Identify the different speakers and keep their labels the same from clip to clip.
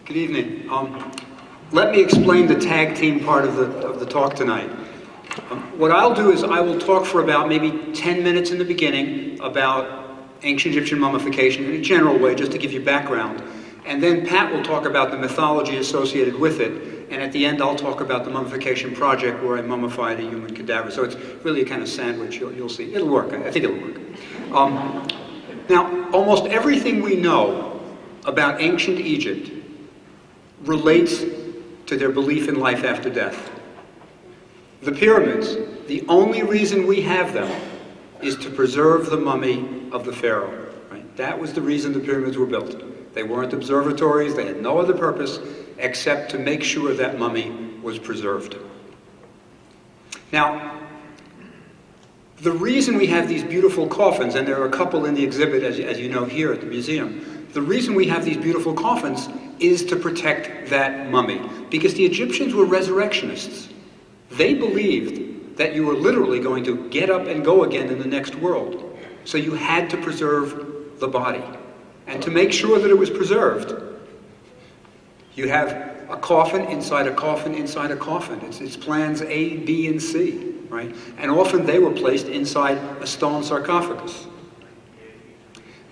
Speaker 1: Good evening. Let me explain the tag team part of the talk tonight. What I'll do is I will talk for about maybe 10 minutes in the beginning about ancient Egyptian mummification in a general way, just to give you background. And then Pat will talk about the mythology associated with it. And at the end, I'll talk about the mummification project where I mummified a human cadaver. So it's really a kind of sandwich. You'll see. It'll work. I think it'll work. Now, almost everything we know about ancient Egypt relates to their belief in life after death. The pyramids, the only reason we have them is to preserve the mummy of the pharaoh. Right? That was the reason the pyramids were built. They weren't observatories, they had no other purpose except to make sure that mummy was preserved. Now, the reason we have these beautiful coffins, and there are a couple in the exhibit, as you know, here at the museum, the reason we have these beautiful coffins is to protect that mummy, because the Egyptians were resurrectionists. They believed that you were literally going to get up and go again in the next world. So you had to preserve the body. And to make sure that it was preserved, you have a coffin inside a coffin inside a coffin. It's plans A, B, and C, right? And often they were placed inside a stone sarcophagus.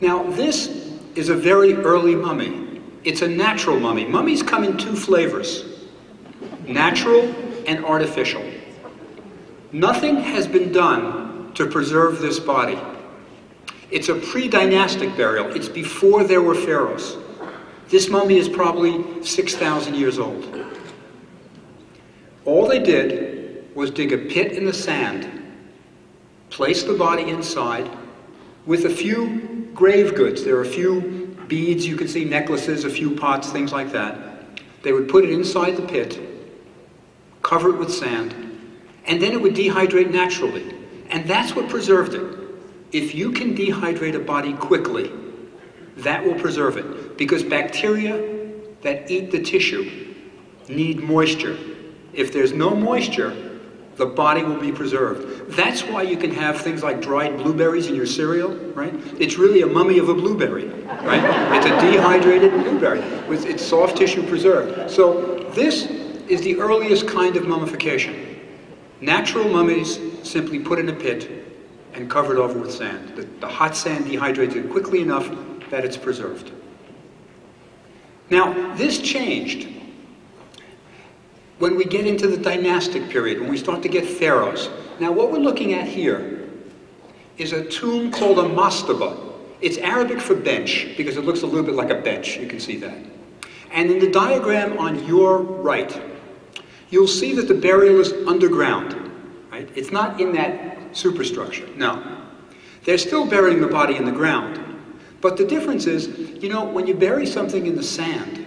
Speaker 1: Now, this is a very early mummy. It's a natural mummy. Mummies come in two flavors, natural and artificial. Nothing has been done to preserve this body. It's a pre-dynastic burial. It's before there were pharaohs. This mummy is probably 6,000 years old. All they did was dig a pit in the sand, place the body inside with a few grave goods. There are a few beads, you can see necklaces, a few pots, things like that. They would put it inside the pit, cover it with sand, and then it would dehydrate naturally. And that's what preserved it. If you can dehydrate a body quickly, that will preserve it. Because bacteria that eat the tissue need moisture. If there's no moisture, the body will be preserved. That's why you can have things like dried blueberries in your cereal, right? It's really a mummy of a blueberry, right? It's a dehydrated blueberry with its soft tissue preserved. So this is the earliest kind of mummification. Natural mummies simply put in a pit and covered over with sand. The hot sand dehydrates it quickly enough that it's preserved. Now, this changed when we get into the dynastic period, when we start to get pharaohs. Now, what we're looking at here is a tomb called a mastaba. It's Arabic for bench, because it looks a little bit like a bench. You can see that. And in the diagram on your right, you'll see that the burial is underground. Right? It's not in that superstructure. No. They're still burying the body in the ground. But the difference is, you know, when you bury something in the sand,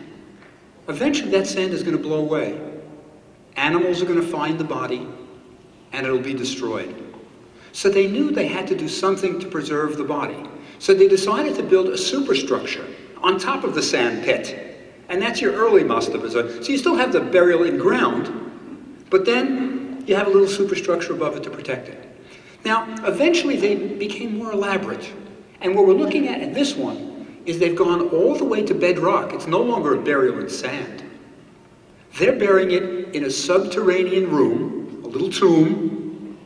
Speaker 1: eventually that sand is going to blow away. Animals are going to find the body, and it'll be destroyed. So they knew they had to do something to preserve the body. So they decided to build a superstructure on top of the sand pit. And that's your early mastaba. So you still have the burial in ground, but then you have a little superstructure above it to protect it. Now, eventually they became more elaborate. And what we're looking at in this one is they've gone all the way to bedrock. It's no longer a burial in sand. They're burying it in a subterranean room, a little tomb,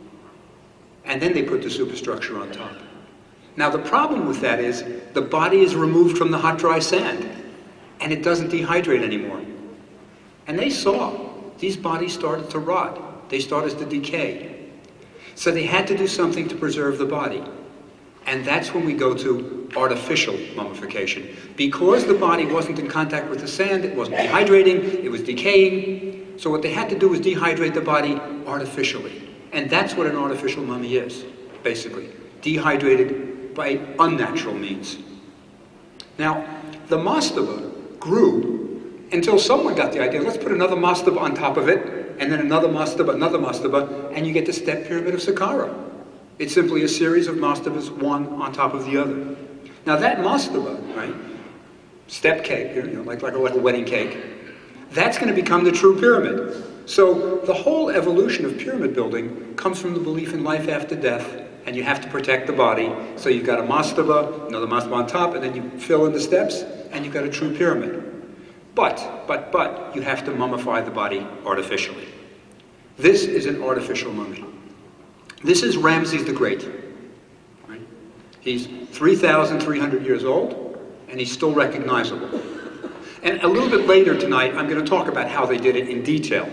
Speaker 1: and then they put the superstructure on top. Now, the problem with that is the body is removed from the hot, dry sand, and it doesn't dehydrate anymore. And they saw these bodies started to rot. They started to decay. So they had to do something to preserve the body. And that's when we go to artificial mummification. Because the body wasn't in contact with the sand, it wasn't dehydrating, it was decaying. So what they had to do was dehydrate the body artificially. And that's what an artificial mummy is, basically. Dehydrated by unnatural means. Now, the mastaba grew until someone got the idea, let's put another mastaba on top of it, and then another mastaba, and you get the step pyramid of Saqqara. It's simply a series of mastabas, one on top of the other. Now that mastaba, right, step cake, you know, like a wedding cake, that's going to become the true pyramid. So the whole evolution of pyramid building comes from the belief in life after death, and you have to protect the body. So you've got a mastaba, another mastaba on top, and then you fill in the steps, and you've got a true pyramid. But, you have to mummify the body artificially. This is an artificial mummy. This is Ramses the Great. Right? He's 3,300 years old, and he's still recognizable. And a little bit later tonight, I'm going to talk about how they did it in detail.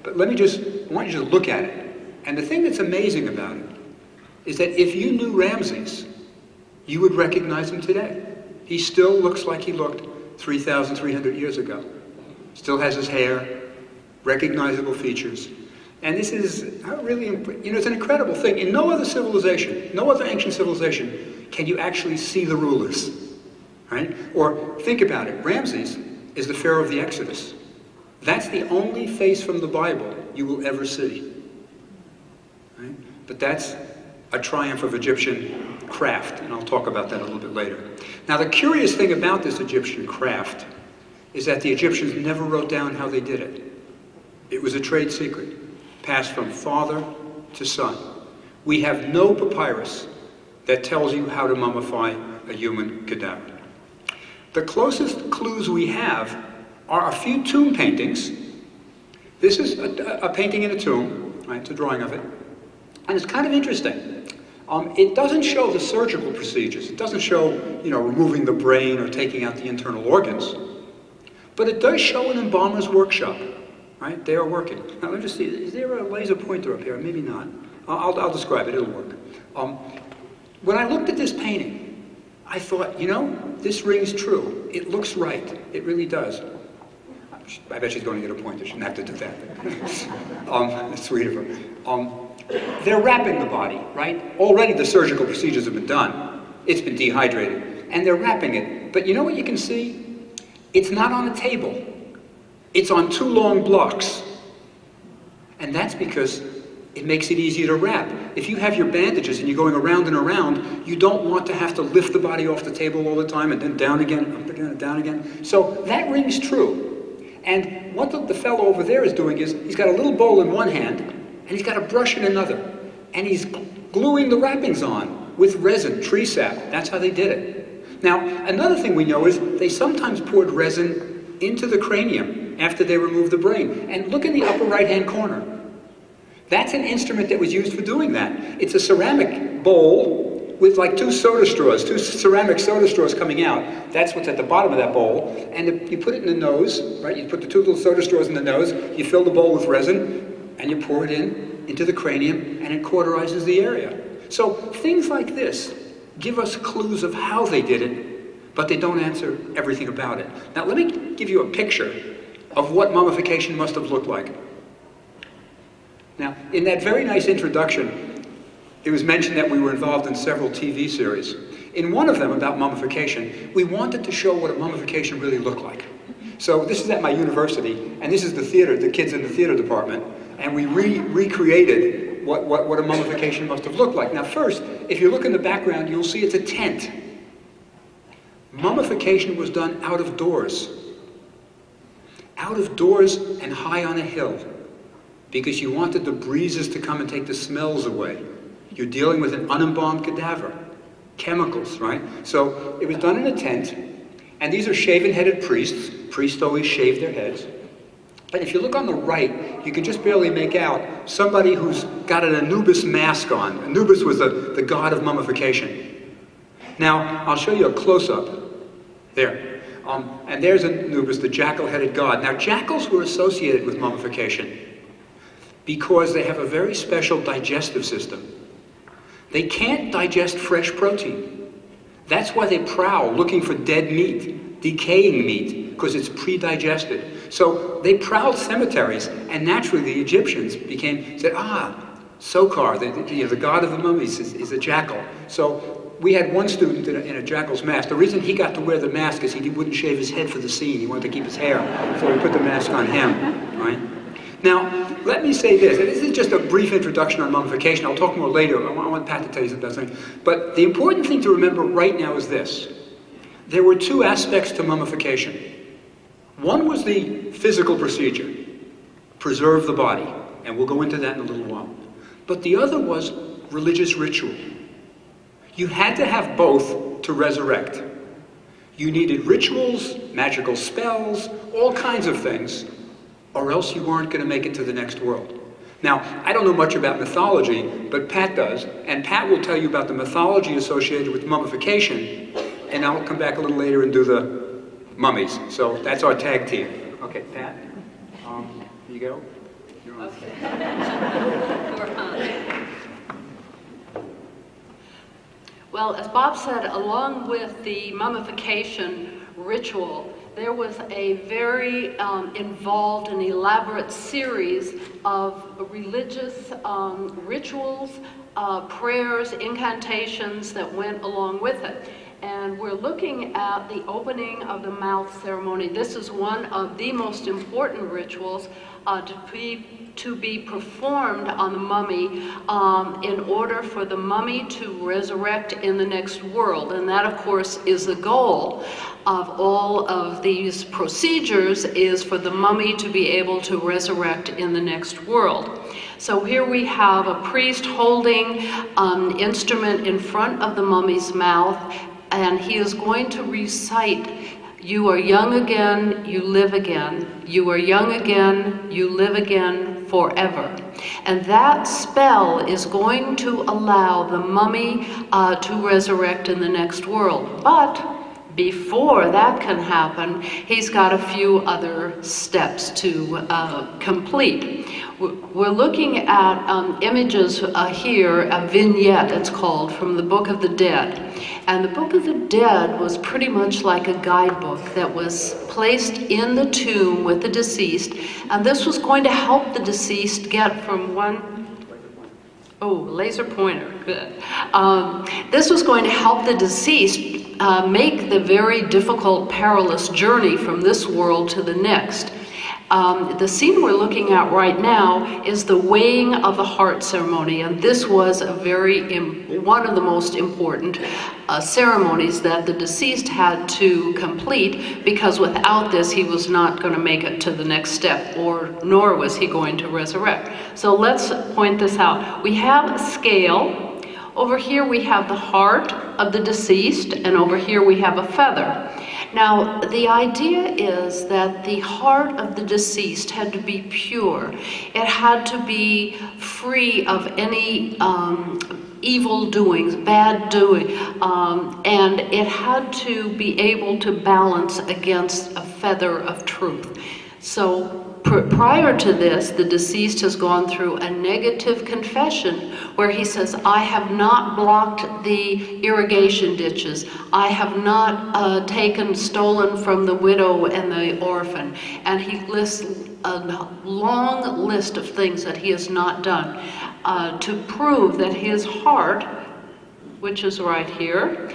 Speaker 1: But I want you to just look at it. And the thing that's amazing about it is that if you knew Ramses, you would recognize him today. He still looks like he looked 3,300 years ago. Still has his hair, recognizable features. And this is really, it's an incredible thing. In no other civilization, no other ancient civilization, can you actually see the rulers, right? Or think about it. Ramses is the Pharaoh of the Exodus. That's the only face from the Bible you will ever see. Right? But that's a triumph of Egyptian craft, and I'll talk about that a little bit later. Now, the curious thing about this Egyptian craft is that the Egyptians never wrote down how they did it. It was a trade secret, passed from father to son. We have no papyrus that tells you how to mummify a human cadaver. The closest clues we have are a few tomb paintings. This is a painting in a tomb, right? It's a drawing of it. And it's kind of interesting. It doesn't show the surgical procedures. It doesn't show, removing the brain or taking out the internal organs. But it does show an embalmer's workshop, right? They are working. Now, let me just see. Is there a laser pointer up here? Maybe not. I'll describe it. It'll work. When I looked at this painting, I thought, this rings true. It looks right. It really does. I bet she's going to get a pointer. She shouldn't have to do that. That's sweet of her. They're wrapping the body, right? Already the surgical procedures have been done. It's been dehydrated. And they're wrapping it. But you know what you can see? It's not on a table. It's on two long blocks. And that's because it makes it easier to wrap. If you have your bandages and you're going around and around, you don't want to have to lift the body off the table all the time and then down again, up again, and down again. So that rings true. And what the fellow over there is doing is he's got a little bowl in one hand and he's got a brush in another. And he's gluing the wrappings on with resin, tree sap. That's how they did it. Now, another thing we know is they sometimes poured resin into the cranium after they removed the brain. And look in the upper right-hand corner. That's an instrument that was used for doing that. It's a ceramic bowl with like two ceramic soda straws coming out. That's what's at the bottom of that bowl. And you put it in the nose, right? You put the two little soda straws in the nose, you fill the bowl with resin, and you pour it into the cranium, and it cauterizes the area. So things like this give us clues of how they did it, but they don't answer everything about it. Now let me give you a picture of what mummification must have looked like. Now, in that very nice introduction, it was mentioned that we were involved in several TV series. In one of them, about mummification, we wanted to show what a mummification really looked like. So this is at my university, and this is the theater, the kids in the theater department, and we recreated what a mummification must have looked like. Now first, if you look in the background, you'll see it's a tent. Mummification was done out of doors. Out of doors and high on a hill. Because you wanted the breezes to come and take the smells away. You're dealing with an unembalmed cadaver. Chemicals, right? So it was done in a tent, and these are shaven-headed priests. Priests always shave their heads. And if you look on the right, you can just barely make out somebody who's got an Anubis mask on. Anubis was the god of mummification. Now, I'll show you a close-up. There. And there's Anubis, the jackal-headed god. Now, jackals were associated with mummification because they have a very special digestive system. They can't digest fresh protein. That's why they prowl looking for dead meat, decaying meat, because it's pre-digested. So they prowled cemeteries, and naturally the Egyptians said, Sokar, the god of the mummies, is a jackal. So we had one student in a jackal's mask. The reason he got to wear the mask is he wouldn't shave his head for the scene. He wanted to keep his hair, so we put the mask on him, right? Now, let me say this, and this is just a brief introduction on mummification. I'll talk more later. I want Pat to tell you something. But the important thing to remember right now is this. There were two aspects to mummification. One was the physical procedure, preserve the body, and we'll go into that in a little while. But the other was religious ritual. You had to have both to resurrect. You needed rituals, magical spells, all kinds of things, or else you weren't going to make it to the next world. Now, I don't know much about mythology, but Pat does, and Pat will tell you about the mythology associated with mummification, and I'll come back a little later and do the mummies. So that's our tag team. Okay, Pat, here you go.
Speaker 2: Okay. We're on. Well, as Bob said, along with the mummification ritual, there was a very involved and elaborate series of religious rituals, prayers, incantations that went along with it. And we're looking at the opening of the mouth ceremony. This is one of the most important rituals to be performed on the mummy in order for the mummy to resurrect in the next world. And that, of course, is the goal of all of these procedures, is for the mummy to be able to resurrect in the next world. So here we have a priest holding an instrument in front of the mummy's mouth, and he is going to recite, "You are young again, you live again. You are young again, you live again forever." And that spell is going to allow the mummy to resurrect in the next world. But before that can happen, he's got a few other steps to complete. We're looking at images here, a vignette it's called, from the Book of the Dead. And the Book of the Dead was pretty much like a guidebook that was placed in the tomb with the deceased. And this was going to help the deceased get from one... Oh, laser pointer, good. This was going to help the deceased make the very difficult, perilous journey from this world to the next. The scene we're looking at right now is the weighing of the heart ceremony, and this was a one of the most important ceremonies that the deceased had to complete, because without this he was not going to make it to the next step, nor was he going to resurrect. So let's point this out. We have a scale. Over here we have the heart of the deceased, and over here we have a feather. Now, the idea is that the heart of the deceased had to be pure. It had to be free of any evil doings, bad doing, and it had to be able to balance against a feather of truth. So prior to this, the deceased has gone through a negative confession where he says, "I have not blocked the irrigation ditches. I have not stolen from the widow and the orphan." And he lists a long list of things that he has not done to prove that his heart, which is right here,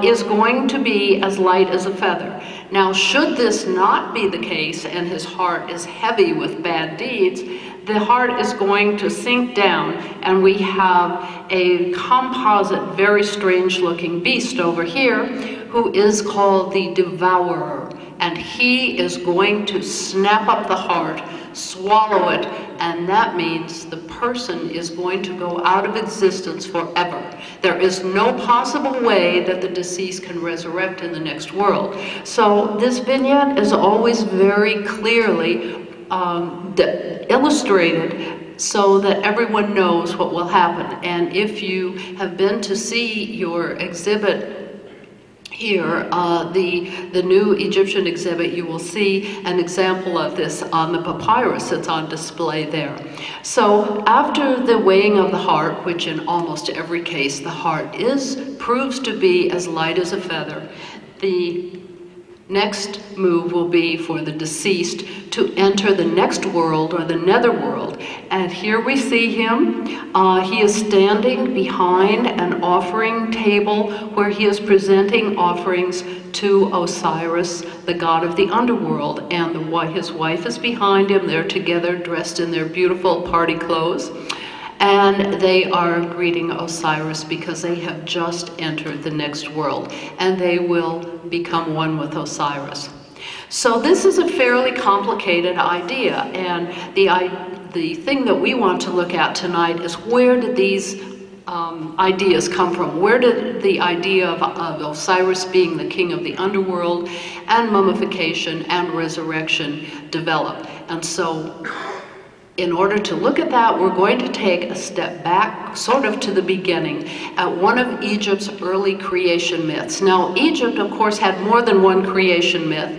Speaker 2: is going to be as light as a feather. Now, should this not be the case, and his heart is heavy with bad deeds, the heart is going to sink down, and we have a composite, very strange looking beast over here, who is called the devourer. And he is going to snap up the heart, swallow it, and that means the person is going to go out of existence forever. There is no possible way that the deceased can resurrect in the next world. So this vignette is always very clearly illustrated so that everyone knows what will happen. And if you have been to see your exhibit here, the new Egyptian exhibit, you will see an example of this on the papyrus that's on display there. So after the weighing of the heart, which in almost every case the heart proves to be as light as a feather, the next move will be for the deceased to enter the next world, or the netherworld. And here we see him. He is standing behind an offering table where he is presenting offerings to Osiris, the god of the underworld. And his wife is behind him. They're together, dressed in their beautiful party clothes. And they are greeting Osiris because they have just entered the next world, and they will become one with Osiris. So this is a fairly complicated idea, and the thing that we want to look at tonight is, where did these ideas come from. Where did the idea of Osiris being the king of the underworld and mummification and resurrection develop? And so in order to look at that, we're going to take a step back, sort of to the beginning, at one of Egypt's early creation myths. Now, Egypt, of course, had more than one creation myth.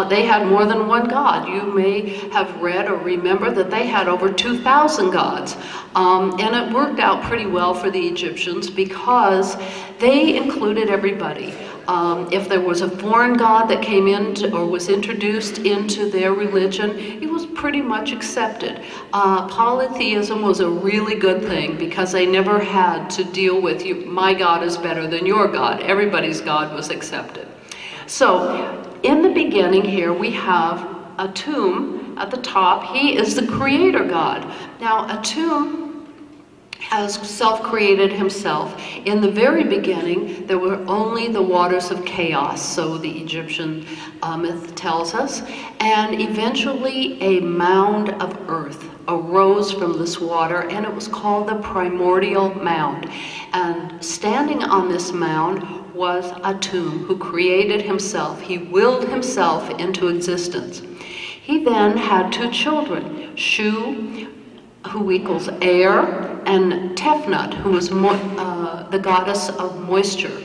Speaker 2: They had more than one god. You may have read or remember that they had over 2,000 gods. And it worked out pretty well for the Egyptians because they included everybody. If there was a foreign god that came in or was introduced into their religion, it was pretty much accepted. Polytheism was a really good thing because they never had to deal with my god is better than your god. Everybody's god was accepted. So in the beginning here we have Atum at the top. He is the creator god. Now Atum has self-created himself. In the very beginning, there were only the waters of chaos, so the Egyptian myth tells us, and eventually a mound of earth arose from this water, and it was called the primordial mound. And standing on this mound was Atum, who created himself. He willed himself into existence. He then had two children, Shu, who equals air, and Tefnut, who was the goddess of moisture.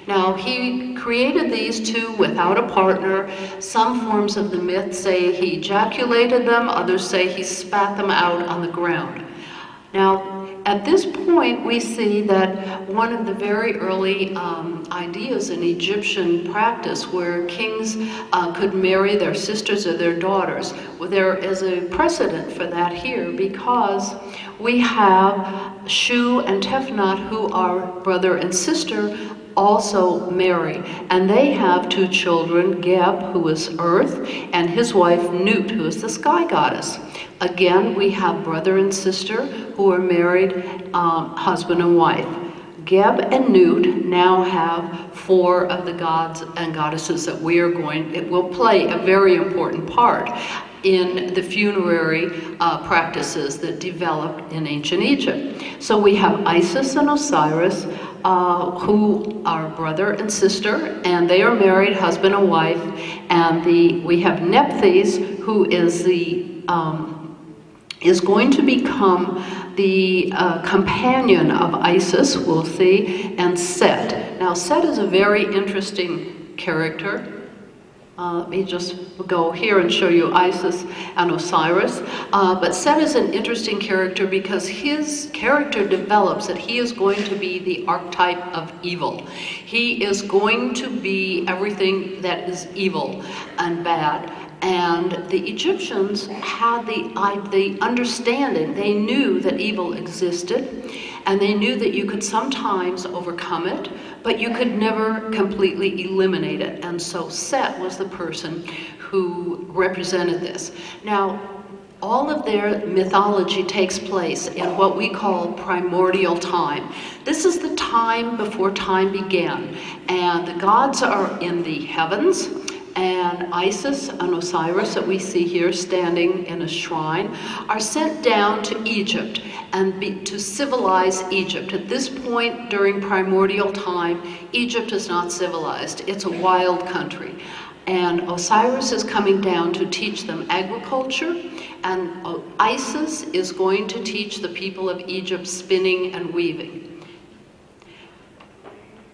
Speaker 2: Now, he created these two without a partner. Some forms of the myth say he ejaculated them, others say he spat them out on the ground. Now, at this point, we see that one of the very early ideas in Egyptian practice where kings could marry their sisters or their daughters, well, there is a precedent for that here because we have Shu and Tefnut, who are brother and sister, also marry, and they have two children, Geb, who is earth, and his wife Nut, who is the sky goddess. Again, we have brother and sister who are married, husband and wife. Geb and Nut now have four of the gods and goddesses that it will play a very important part in the funerary practices that developed in ancient Egypt. So we have Isis and Osiris, who are brother and sister, and they are married, husband and wife. And we have Nephthys, who is is going to become the companion of Isis, we'll see, and Set. Now, Set is a very interesting character. Let me just go here and show you Isis and Osiris. But Set is an interesting character because his character develops that he is going to be the archetype of evil. He is going to be everything that is evil and bad. And the Egyptians had the understanding, they knew that evil existed, and they knew that you could sometimes overcome it, but you could never completely eliminate it. And so Set was the person who represented this. Now, all of their mythology takes place in what we call primordial time. This is the time before time began, and the gods are in the heavens, and Isis and Osiris that we see here standing in a shrine are sent down to Egypt and to civilize Egypt. At this point during primordial time, Egypt is not civilized. It's a wild country. And Osiris is coming down to teach them agriculture, and Isis is going to teach the people of Egypt spinning and weaving.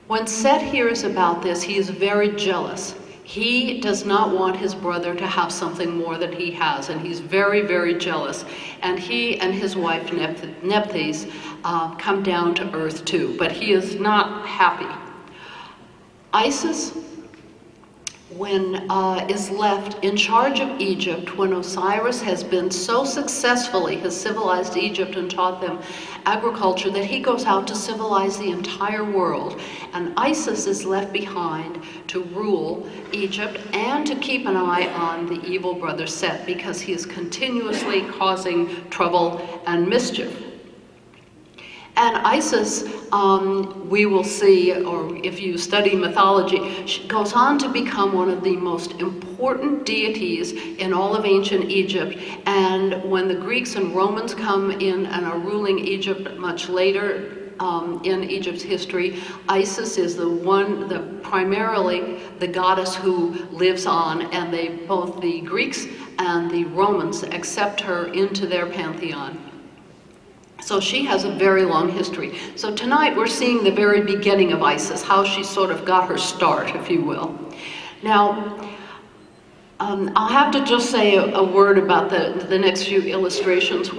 Speaker 2: When Set hears about this, he is very jealous. He does not want his brother to have something more than he has, and he's very, very jealous. And he and his wife Nephthys come down to earth too, but he is not happy. Isis, is left in charge of Egypt when Osiris has been so successfully, has civilized Egypt and taught them agriculture that he goes out to civilize the entire world. And Isis is left behind to rule Egypt and to keep an eye on the evil brother Set because he is continuously causing trouble and mischief. And Isis, we will see, or if you study mythology, she goes on to become one of the most important deities in all of ancient Egypt. And when the Greeks and Romans come in and are ruling Egypt much later, in Egypt's history. Isis is primarily the goddess who lives on, and both the Greeks and the Romans accept her into their pantheon. So she has a very long history. So tonight we're seeing the very beginning of Isis, how she sort of got her start, if you will. Now, I'll have to just say a word about the next few illustrations.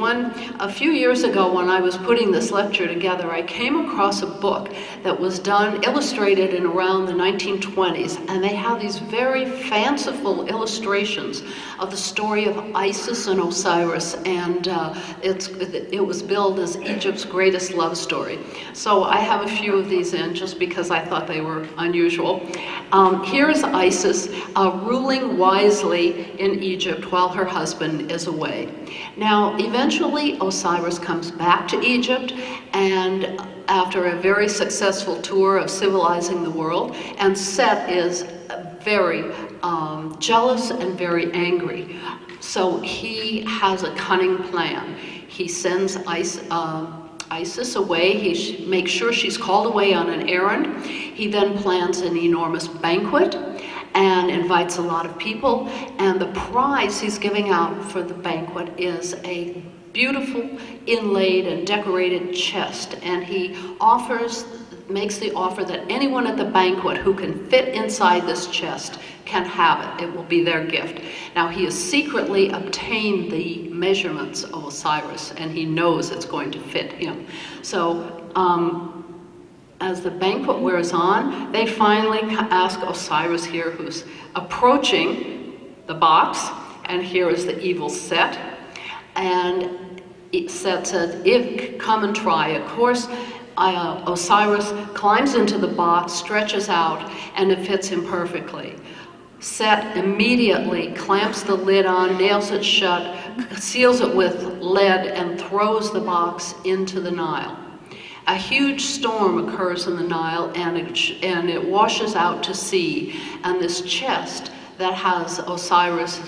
Speaker 2: A few years ago when I was putting this lecture together, I came across a book that was illustrated in around the 1920s, and they have these very fanciful illustrations of the story of Isis and Osiris, and it was billed as Egypt's greatest love story. So I have a few of these in just because I thought they were unusual. Here is Isis ruling wisely in Egypt while her husband is away. Now, eventually Osiris comes back to Egypt, and after a very successful tour of civilizing the world, and Set is very jealous and very angry. So he has a cunning plan. He sends Isis away. He makes sure she's called away on an errand. He then plans an enormous banquet and invites a lot of people, and the prize he's giving out for the banquet is a beautiful inlaid and decorated chest, and he makes the offer that anyone at the banquet who can fit inside this chest can have it. It will be their gift. Now, he has secretly obtained the measurements of Osiris, and he knows it's going to fit him. So as the banquet wears on, they finally ask Osiris here, who's approaching the box, and here is the evil Set. And Set says, come and try. Of course, Osiris climbs into the box, stretches out, and it fits him perfectly. Set immediately clamps the lid on, nails it shut, seals it with lead, and throws the box into the Nile. A huge storm occurs in the Nile, and it washes out to sea, and this chest that has Osiris,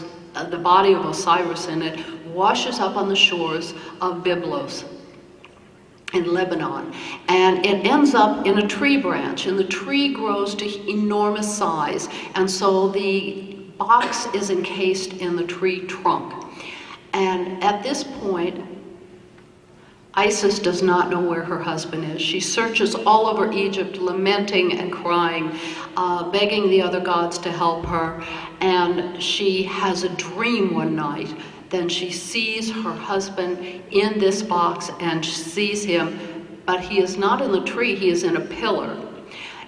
Speaker 2: the body of Osiris in it, washes up on the shores of Byblos in Lebanon, and it ends up in a tree branch, and the tree grows to enormous size, and so the box is encased in the tree trunk. And at this point, Isis does not know where her husband is. She searches all over Egypt, lamenting and crying, begging the other gods to help her, and she has a dream one night. Then she sees her husband in this box and sees him, but he is not in the tree, he is in a pillar.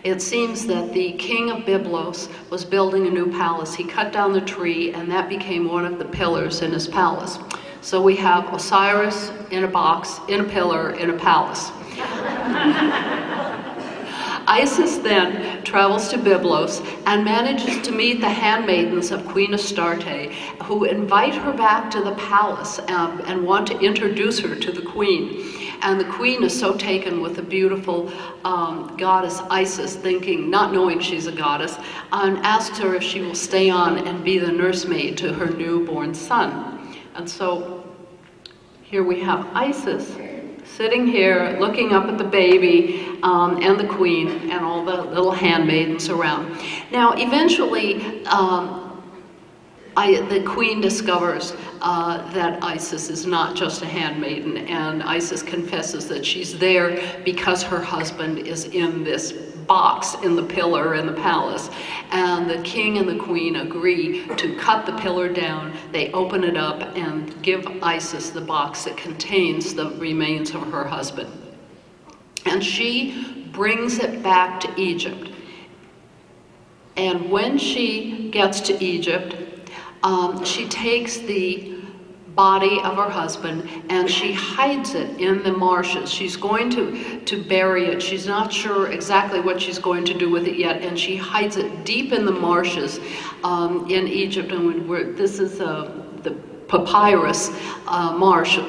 Speaker 2: It seems that the king of Byblos was building a new palace. He cut down the tree, and that became one of the pillars in his palace. So we have Osiris in a box, in a pillar, in a palace. Isis then travels to Byblos and manages to meet the handmaidens of Queen Astarte, who invite her back to the palace and want to introduce her to the queen. And the queen is so taken with the beautiful goddess Isis, not knowing she's a goddess, and asks her if she will stay on and be the nursemaid to her newborn son. And so here we have Isis sitting here looking up at the baby and the queen and all the little handmaidens around. Now, eventually, the queen discovers that Isis is not just a handmaiden, and Isis confesses that she's there because her husband is in this box in the pillar in the palace. And the king and the queen agree to cut the pillar down. They open it up and give Isis the box that contains the remains of her husband. And she brings it back to Egypt. And when she gets to Egypt, she takes the body of her husband and she hides it in the marshes. She's going to bury it. She's not sure exactly what she's going to do with it yet, and she hides it deep in the marshes in Egypt. And this is the papyrus marsh.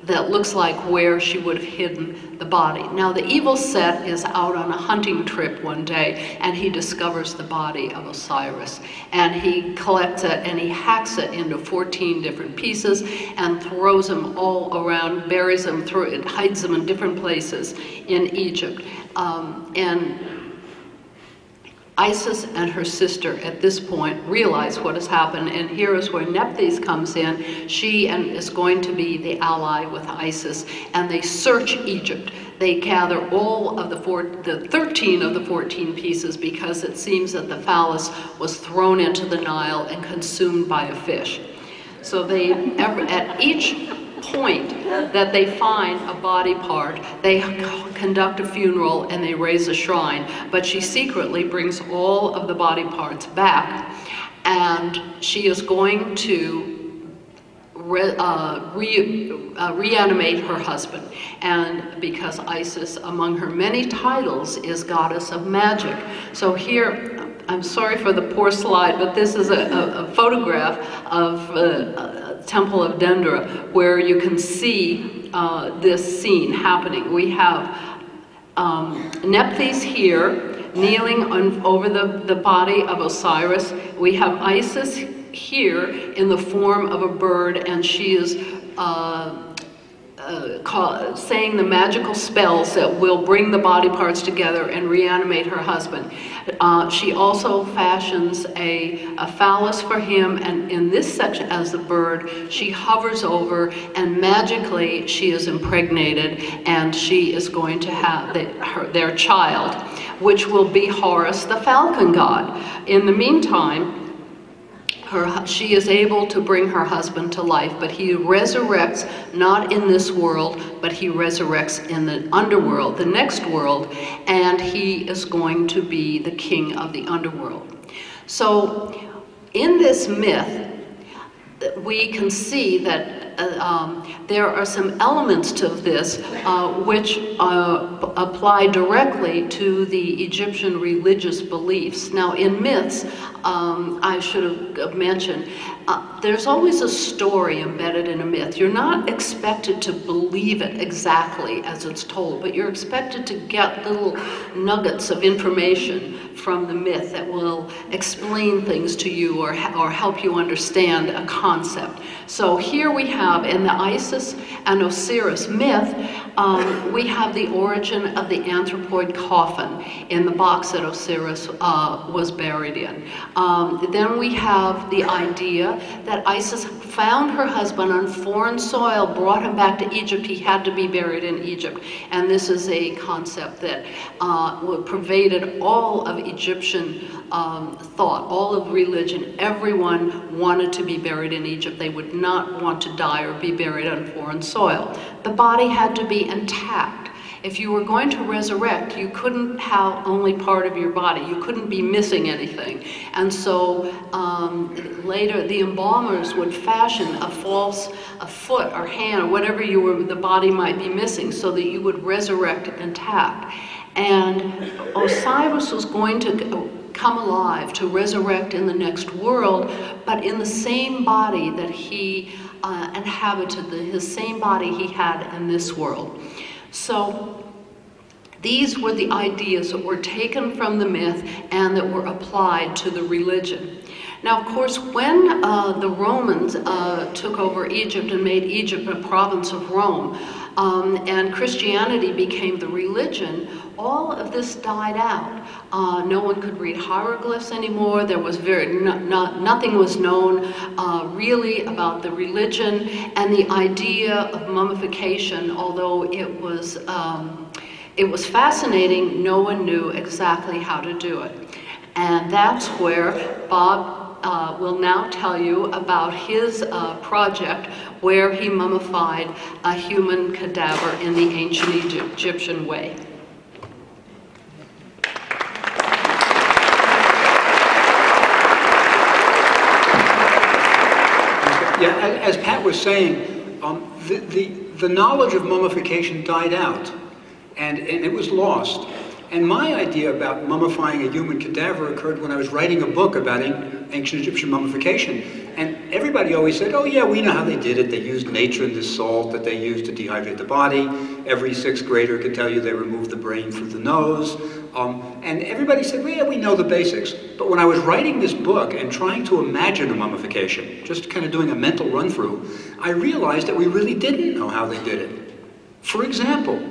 Speaker 2: that looks like where she would have hidden the body. Now the evil Set is out on a hunting trip one day, and he discovers the body of Osiris, and he collects it and he hacks it into 14 different pieces and throws them all around, buries them, hides them in different places in Egypt. And Isis and her sister at this point realize what has happened, and here is where Nephthys comes in. She is going to be the ally with Isis, and they search Egypt. They gather all of the 13 of the 14 pieces, because it seems that the phallus was thrown into the Nile and consumed by a fish. So at each point that they find a body part, they conduct a funeral and they raise a shrine, but she secretly brings all of the body parts back, and she is going to reanimate her husband. And because Isis, among her many titles, is goddess of magic. So here, I'm sorry for the poor slide, but this is a photograph of Temple of Dendera, where you can see this scene happening. We have Nephthys here, kneeling over the body of Osiris. We have Isis here in the form of a bird, and she is saying the magical spells that will bring the body parts together and reanimate her husband. She also fashions a phallus for him, and in this section, as the bird, she hovers over, and magically she is impregnated, and she is going to have their child, which will be Horus, the falcon god. In the meantime, she is able to bring her husband to life, but he resurrects not in this world, but he resurrects in the underworld, the next world, and he is going to be the king of the underworld. So in this myth, we can see that there are some elements to this which apply directly to the Egyptian religious beliefs. Now in myths, I should have mentioned, there's always a story embedded in a myth. You're not expected to believe it exactly as it's told, but you're expected to get little nuggets of information from the myth that will explain things to you or help you understand a concept. So here we have, in the Isis and Osiris myth, we have the origin of the anthropoid coffin in the box that Osiris was buried in. Then we have the idea that Isis found her husband on foreign soil, brought him back to Egypt. He had to be buried in Egypt. And this is a concept that pervaded all of Egyptian thought, all of religion. Everyone wanted to be buried in Egypt. They would not want to die or be buried on foreign soil. The body had to be intact. If you were going to resurrect, you couldn't have only part of your body. You couldn't be missing anything. And so later, the embalmers would fashion a foot or hand or whatever the body might be missing, so that you would resurrect intact. And Osiris was going to come alive, to resurrect in the next world, but in the same body that he inhabited, his same body he had in this world. So these were the ideas that were taken from the myth and that were applied to the religion. Now, of course, when the Romans took over Egypt and made Egypt a province of Rome, and Christianity became the religion, all of this died out. No one could read hieroglyphs anymore. There was nothing was known really about the religion, and the idea of mummification, although it was fascinating, no one knew exactly how to do it. And that's where Bob will now tell you about his project where he mummified a human cadaver in the ancient Egyptian way.
Speaker 1: Yeah, as Pat was saying, the knowledge of mummification died out, and it was lost. And my idea about mummifying a human cadaver occurred when I was writing a book about ancient Egyptian mummification. And everybody everybody always said, oh yeah, we know how they did it. They used natron, this salt that they used to dehydrate the body. Every sixth grader could tell you they removed the brain through the nose. And everybody said, well, yeah, we know the basics. But when I was writing this book and trying to imagine a mummification, just kind of doing a mental run-through, I realized that we really didn't know how they did it. For example,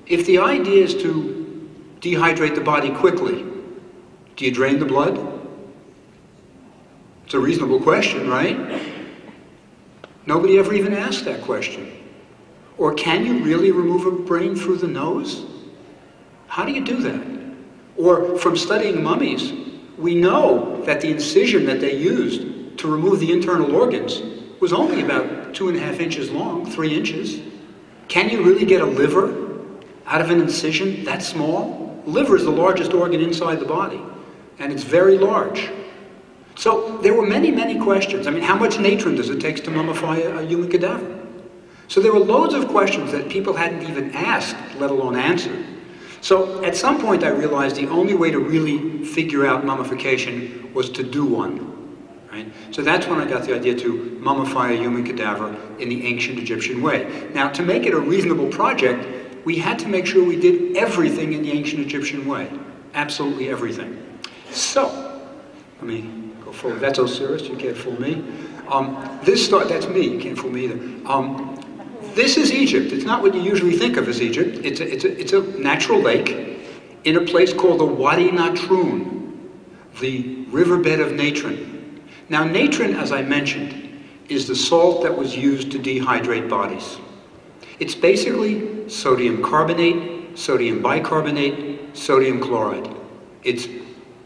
Speaker 1: if the idea is to dehydrate the body quickly, do you drain the blood? It's a reasonable question, right? Nobody ever even asked that question. Or can you really remove a brain through the nose? How do you do that? Or from studying mummies, we know that the incision that they used to remove the internal organs was only about 2.5 inches long, 3 inches. Can you really get a liver out of an incision that small? Liver is the largest organ inside the body, and it's very large. So there were many, many questions. I mean, how much natron does it take to mummify a human cadaver? So there were loads of questions that people hadn't even asked, let alone answered. So at some point I realized the only way to really figure out mummification was to do one. Right? So that's when I got the idea to mummify a human cadaver in the ancient Egyptian way. Now, to make it a reasonable project, we had to make sure we did everything in the ancient Egyptian way. Absolutely everything. So, let me go forward. That's Osiris, you can't fool me. That's me, you can't fool me either. This is Egypt. It's not what you usually think of as Egypt. It's a natural lake in a place called the Wadi Natrun, the riverbed of natron. Now, natron, as I mentioned, is the salt that was used to dehydrate bodies. It's basically sodium carbonate, sodium bicarbonate, sodium chloride. It's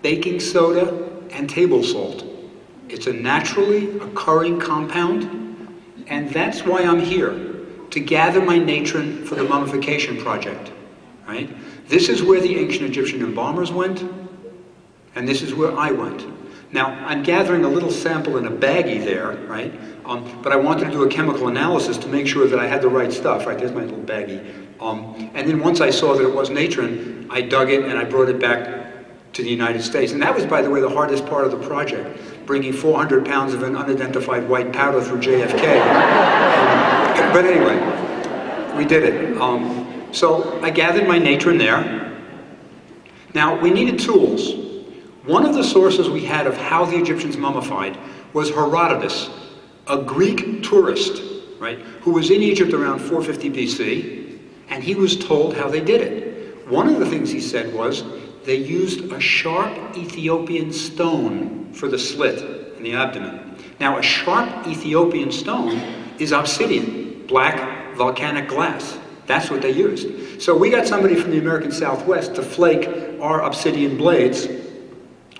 Speaker 1: baking soda and table salt. It's a naturally occurring compound, and that's why I'm here, to gather my natron for the mummification project, right? This is where the ancient Egyptian embalmers went, and this is where I went. Now, I'm gathering a little sample in a baggie there, right? But I wanted to do a chemical analysis to make sure that I had the right stuff, right? There's my little baggie. And then once I saw that it was natron, I dug it and I brought it back to the United States. And that was, by the way, the hardest part of the project, bringing 400 pounds of an unidentified white powder through JFK. But anyway, we did it. So I gathered my natron there. Now, we needed tools. One of the sources we had of how the Egyptians mummified was Herodotus, a Greek tourist, right, who was in Egypt around 450 BC, and he was told how they did it. One of the things he said was they used a sharp Ethiopian stone for the slit in the abdomen. Now, a sharp Ethiopian stone is obsidian, black volcanic glass. That's what they used. So we got somebody from the American Southwest to flake our obsidian blades,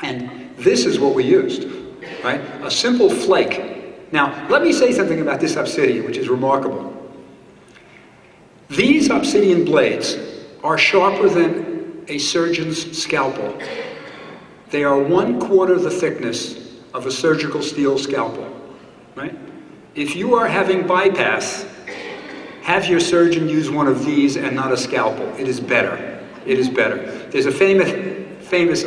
Speaker 1: and this is what we used, right? A simple flake. Now, let me say something about this obsidian, which is remarkable. These obsidian blades are sharper than a surgeon's scalpel. They are 1/4 the thickness of a surgical steel scalpel, right? If you are having bypass, have your surgeon use one of these and not a scalpel. It is better. It is better. There's a famous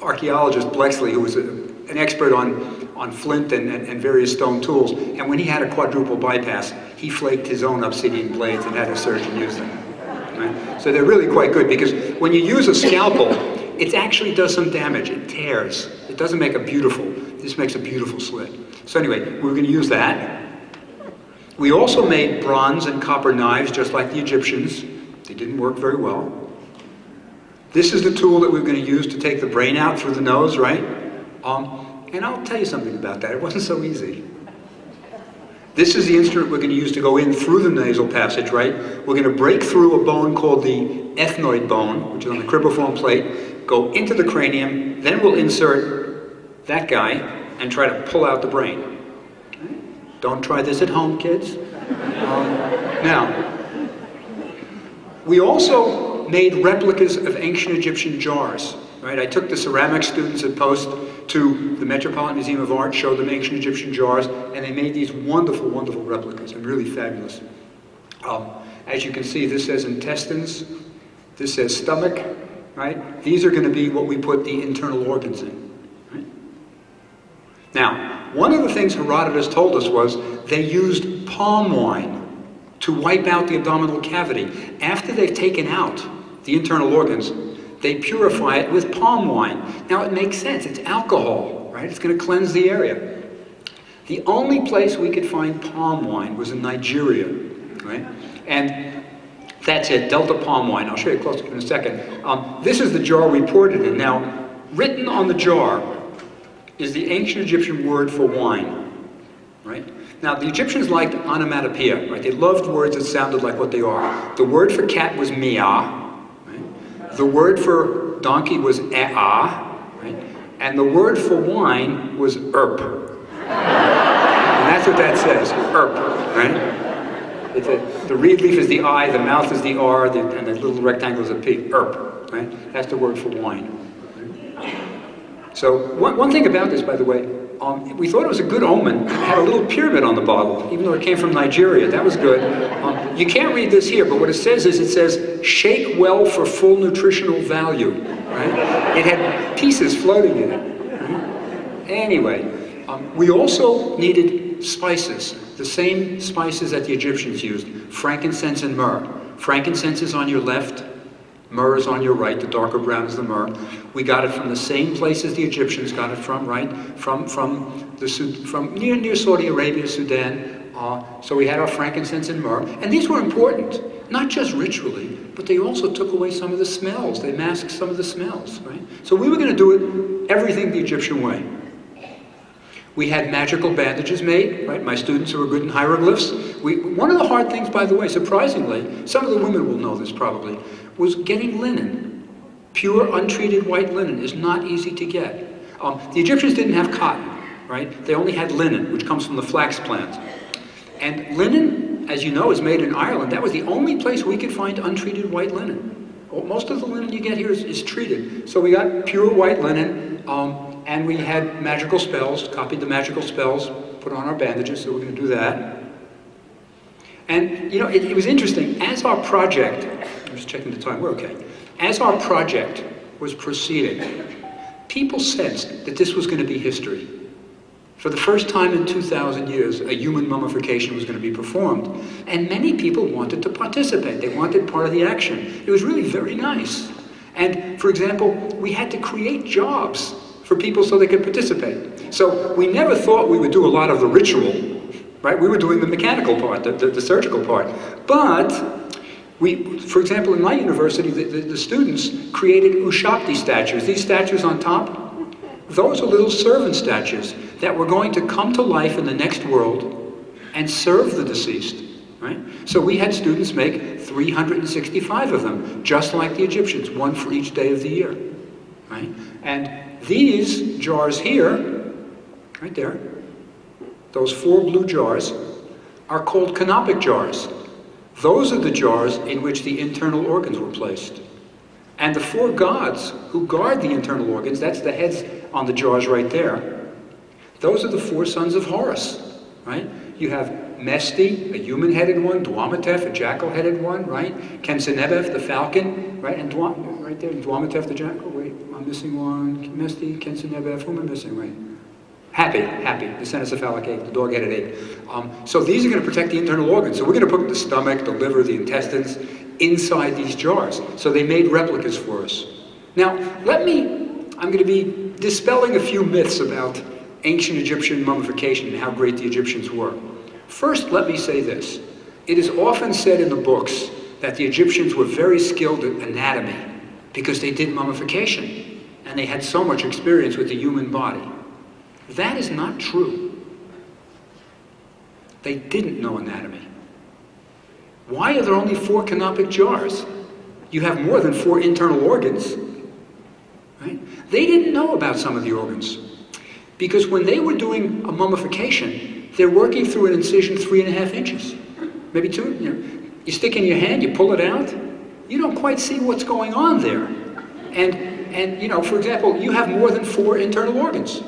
Speaker 1: archaeologist, Blexley, who was an expert on flint and various stone tools, and when he had a quadruple bypass, he flaked his own obsidian blades and had a surgeon use them. Right? So they're really quite good, because when you use a scalpel, it actually does some damage. It tears. It doesn't make a beautiful, this makes a beautiful slit. So anyway, we're going to use that. We also made bronze and copper knives, just like the Egyptians. They didn't work very well. This is the tool that we're going to use to take the brain out through the nose, right? And I'll tell you something about that. It wasn't so easy. This is the instrument we're going to use to go in through the nasal passage, right? We're going to break through a bone called the ethmoid bone, which is on the cribriform plate, go into the cranium, then we'll insert that guy and try to pull out the brain. Don't try this at home, kids. Now, we also made replicas of ancient Egyptian jars, right? I took the ceramics students at Post to the Metropolitan Museum of Art, showed them ancient Egyptian jars, and they made these wonderful, wonderful replicas, and really fabulous. As you can see, this says intestines, this says stomach, right? These are going to be what we put the internal organs in, right? Now, one of the things Herodotus told us was they used palm wine to wipe out the abdominal cavity. After they've taken out the internal organs, they purify it with palm wine. Now it makes sense, it's alcohol, right? It's going to cleanse the area. The only place we could find palm wine was in Nigeria, right? And that's it, Delta palm wine. I'll show you a close-up in a second. This is the jar we poured it in. Now, written on the jar is the ancient Egyptian word for wine, right? Now, the Egyptians liked onomatopoeia, right? They loved words that sounded like what they are. The word for cat was miah, right? The word for donkey was e'ah, right? And the word for wine was erp. And that's what that says, erp, right? The reed leaf is the I, the mouth is the R, and the little rectangle is a P, erp, right? That's the word for wine. Right? So one thing about this, by the way, we thought it was a good omen. It had a little pyramid on the bottle, even though it came from Nigeria. That was good. You can't read this here, but what it says is, it says, shake well for full nutritional value, right? It had pieces floating in it. Right? Anyway, we also needed spices, the same spices that the Egyptians used, frankincense and myrrh. Frankincense is on your left, myrrh is on your right, the darker brown is the myrrh. We got it from the same places the Egyptians got it from, right? From near Saudi Arabia, Sudan. So we had our frankincense and myrrh. And these were important, not just ritually, but they also took away some of the smells. They masked some of the smells, right? So we were going to do it everything the Egyptian way. We had magical bandages made, right? My students who were good in hieroglyphs. One of the hard things, by the way, surprisingly, some of the women will know this probably, was getting linen. Pure, untreated white linen is not easy to get. The Egyptians didn't have cotton, right? They only had linen, which comes from the flax plant. And linen, as you know, is made in Ireland. That was the only place we could find untreated white linen. Most of the linen you get here is treated. So we got pure white linen, and we had magical spells, copied the magical spells, put on our bandages, so we're going to do that. And, you know, it was interesting. As our project, I'm just checking the time, we're okay. As our project was proceeding, people sensed that this was going to be history. For the first time in 2,000 years, a human mummification was going to be performed. And many people wanted to participate. They wanted part of the action. It was really very nice. And, for example, we had to create jobs for people so they could participate. So we never thought we would do a lot of the ritual, right? We were doing the mechanical part, the surgical part. But for example, in my university, the students created Ushakti statues. These statues on top, those are little servant statues that were going to come to life in the next world and serve the deceased, right? So we had students make 365 of them, just like the Egyptians, one for each day of the year, right? And these jars here, right there, those 4 blue jars, are called canopic jars. Those are the jars in which the internal organs were placed. And the 4 gods who guard the internal organs, that's the heads on the jars right there, those are the 4 sons of Horus, right? You have Mesti, a human-headed one, Dwamatef, a jackal-headed one, right? Kensenebef, the falcon, right? And right there, Dwamatef, the jackal. Wait, I'm missing one. Mesti, Kensenebef, who am I missing? Right? Happy, the cenocephalic ape, the dog-headed ape. So these are going to protect the internal organs. So we're going to put the stomach, the liver, the intestines inside these jars. So they made replicas for us. Now, I'm going to be dispelling a few myths about ancient Egyptian mummification and how great the Egyptians were. First, let me say this. It is often said in the books that the Egyptians were very skilled at anatomy because they did mummification and they had so much experience with the human body. That is not true. They didn't know anatomy. Why are there only 4 canopic jars? You have more than 4 internal organs, right? They didn't know about some of the organs because when they were doing a mummification, they're working through an incision 3.5 inches, maybe 2. You know, you stick in your hand, you pull it out, you don't quite see what's going on there. And you know, for example, you have more than 4 internal organs.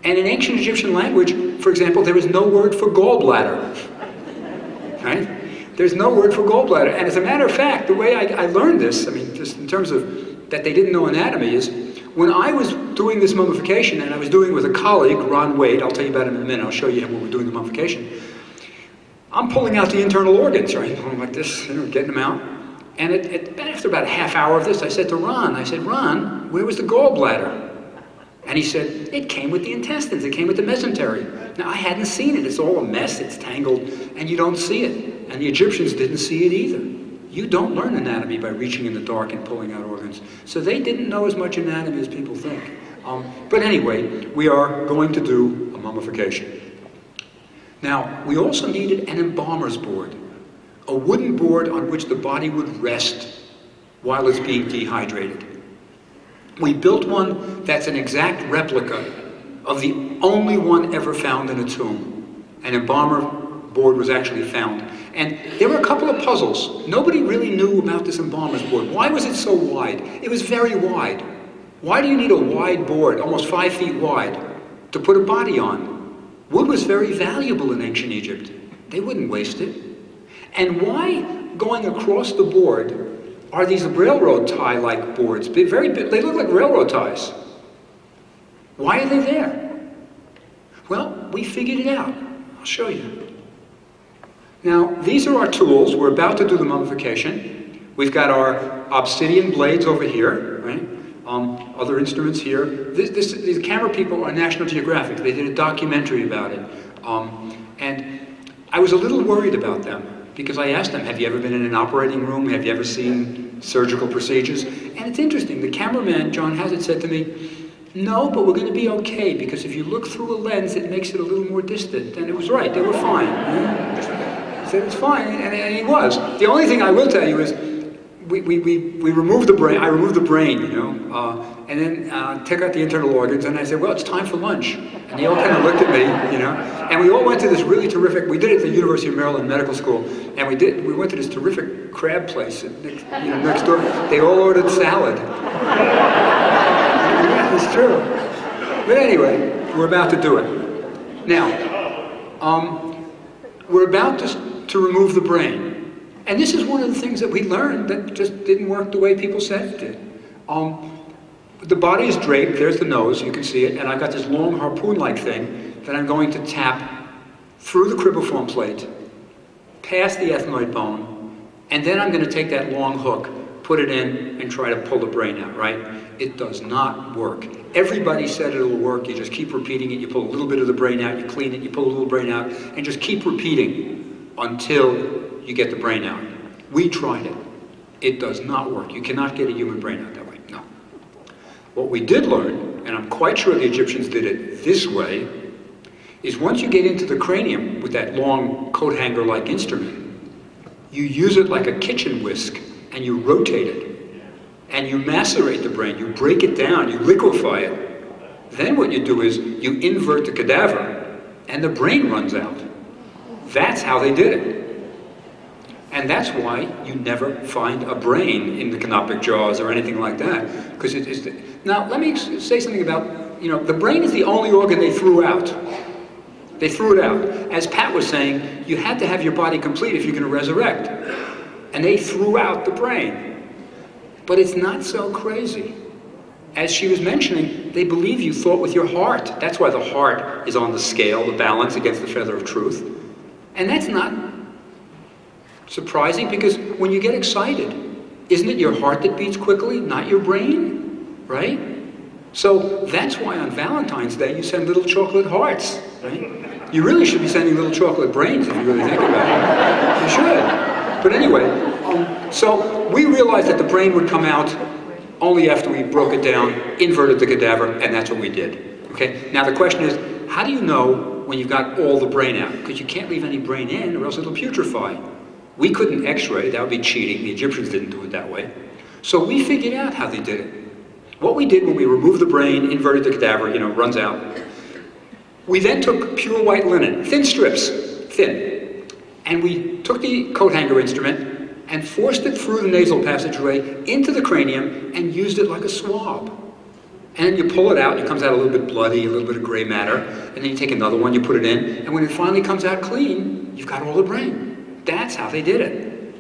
Speaker 1: And in ancient Egyptian language, for example, there is no word for gallbladder, right? There's no word for gallbladder. And as a matter of fact, the way I learned this, I mean, just in terms of that they didn't know anatomy, is when I was doing this mummification, and I was doing it with a colleague, Ron Wade, I'll tell you about him in a minute, I'll show you when we're doing the mummification. I'm pulling out the internal organs, right? Going like this, getting them out. And after about a half hour of this, I said to Ron, Ron, where was the gallbladder? And he said, it came with the intestines, it came with the mesentery. Now, I hadn't seen it. It's all a mess, it's tangled, and you don't see it. And the Egyptians didn't see it either. You don't learn anatomy by reaching in the dark and pulling out organs. So they didn't know as much anatomy as people think. But anyway, we are going to do a mummification. Now, we also needed an embalmer's board, a wooden board on which the body would rest while it's being dehydrated. We built one that's an exact replica of the only one ever found in a tomb. An embalmer board was actually found. And there were a couple of puzzles. Nobody really knew about this embalmer's board. Why was it so wide? It was very wide. Why do you need a wide board, almost 5 feet wide, to put a body on? Wood was very valuable in ancient Egypt. They wouldn't waste it. And why, going across the board, are these railroad tie-like boards? Very big. They look like railroad ties. Why are they there? Well, we figured it out. I'll show you. Now, these are our tools. We're about to do the mummification. We've got our obsidian blades over here, right? Other instruments here. These camera people are National Geographic. They did a documentary about it. And I was a little worried about them because I asked them, have you ever been in an operating room? Have you ever seen surgical procedures? And it's interesting. The cameraman, John Hazard, said to me, no, but we're going to be okay because if you look through a lens, it makes it a little more distant. And it was right. They were fine. He said, it's fine. And he was. The only thing I will tell you is we removed the brain. I removed the brain, and then took out the internal organs. And I said, well, it's time for lunch. And they all kind of looked at me, And we all went to this really terrific, we did it at the University of Maryland Medical School. And we went to this terrific crab place next door. They all ordered salad. Yeah, it's true. But anyway, we're about to do it. Now, we're about to remove the brain. And this is one of the things that we learned that just didn't work the way people said it did. The body is draped, there's the nose, you can see it, and I've got this long harpoon-like thing that I'm going to tap through the cribriform plate, past the ethmoid bone, and then I'm going to take that long hook, put it in, and try to pull the brain out, right? It does not work. Everybody said it'll work, you just keep repeating it, you pull a little bit of the brain out, you clean it, you pull a little brain out, and just keep repeating until you get the brain out. We tried it. It does not work. You cannot get a human brain out that way. No. What we did learn, and I'm quite sure the Egyptians did it this way, is once you get into the cranium with that long coat hanger-like instrument, you use it like a kitchen whisk and you rotate it. And you macerate the brain. You break it down. You liquefy it. Then what you do is you invert the cadaver and the brain runs out. That's how they did it. And that's why you never find a brain in the canopic jaws or anything like that. Because it is. Now, let me say something about, the brain is the only organ they threw out. They threw it out. As Pat was saying, you had to have your body complete if you're going to resurrect. And they threw out the brain. But it's not so crazy. As she was mentioning, they believe you thought with your heart. That's why the heart is on the scale, the balance against the feather of truth. And that's not surprising because when you get excited, isn't it your heart that beats quickly, not your brain, right? So that's why on Valentine's Day you send little chocolate hearts, right? You really should be sending little chocolate brains if you really think about it. You should. But anyway, so we realized that the brain would come out only after we broke it down, inverted the cadaver, and that's what we did. Okay? Now the question is, how do you know when you've got all the brain out? Because you can't leave any brain in or else it'll putrefy. We couldn't x-ray, that would be cheating. The Egyptians didn't do it that way. So we figured out how they did it. What we did when we removed the brain, inverted the cadaver, runs out, we then took pure white linen, thin strips, thin, and we took the coat hanger instrument and forced it through the nasal passageway into the cranium and used it like a swab. And then you pull it out, it comes out a little bit bloody, a little bit of gray matter, and then you take another one, you put it in, and when it finally comes out clean, you've got all the brain. That's how they did it.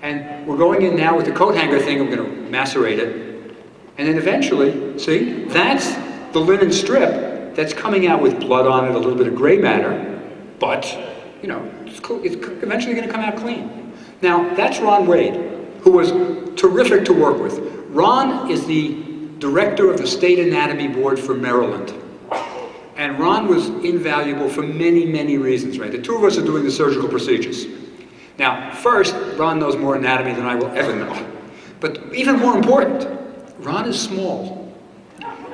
Speaker 1: And we're going in now with the coat hanger thing, we're going to macerate it. And then eventually, see, that's the linen strip that's coming out with blood on it, a little bit of gray matter, but, you know, it's eventually going to come out clean. Now, that's Ron Wade, who was terrific to work with. Ron is the director of the State Anatomy Board for Maryland. And Ron was invaluable for many, many reasons, right? The two of us are doing the surgical procedures. Now, first, Ron knows more anatomy than I will ever know. But even more important, Ron is small.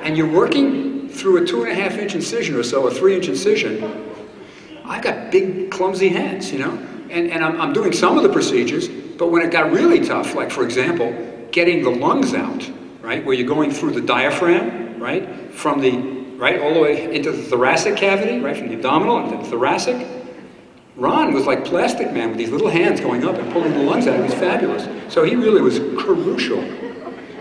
Speaker 1: And you're working through a 2.5-inch incision or so, a 3-inch incision. I've got big, clumsy hands, you know? And I'm doing some of the procedures, but when it got really tough, like, for example, getting the lungs out, right, where you're going through the diaphragm, right, from the, right, all the way into the thoracic cavity, right, from the abdominal into the thoracic. Ron was like Plastic Man with these little hands going up and pulling the lungs out. He was fabulous. So he really was crucial.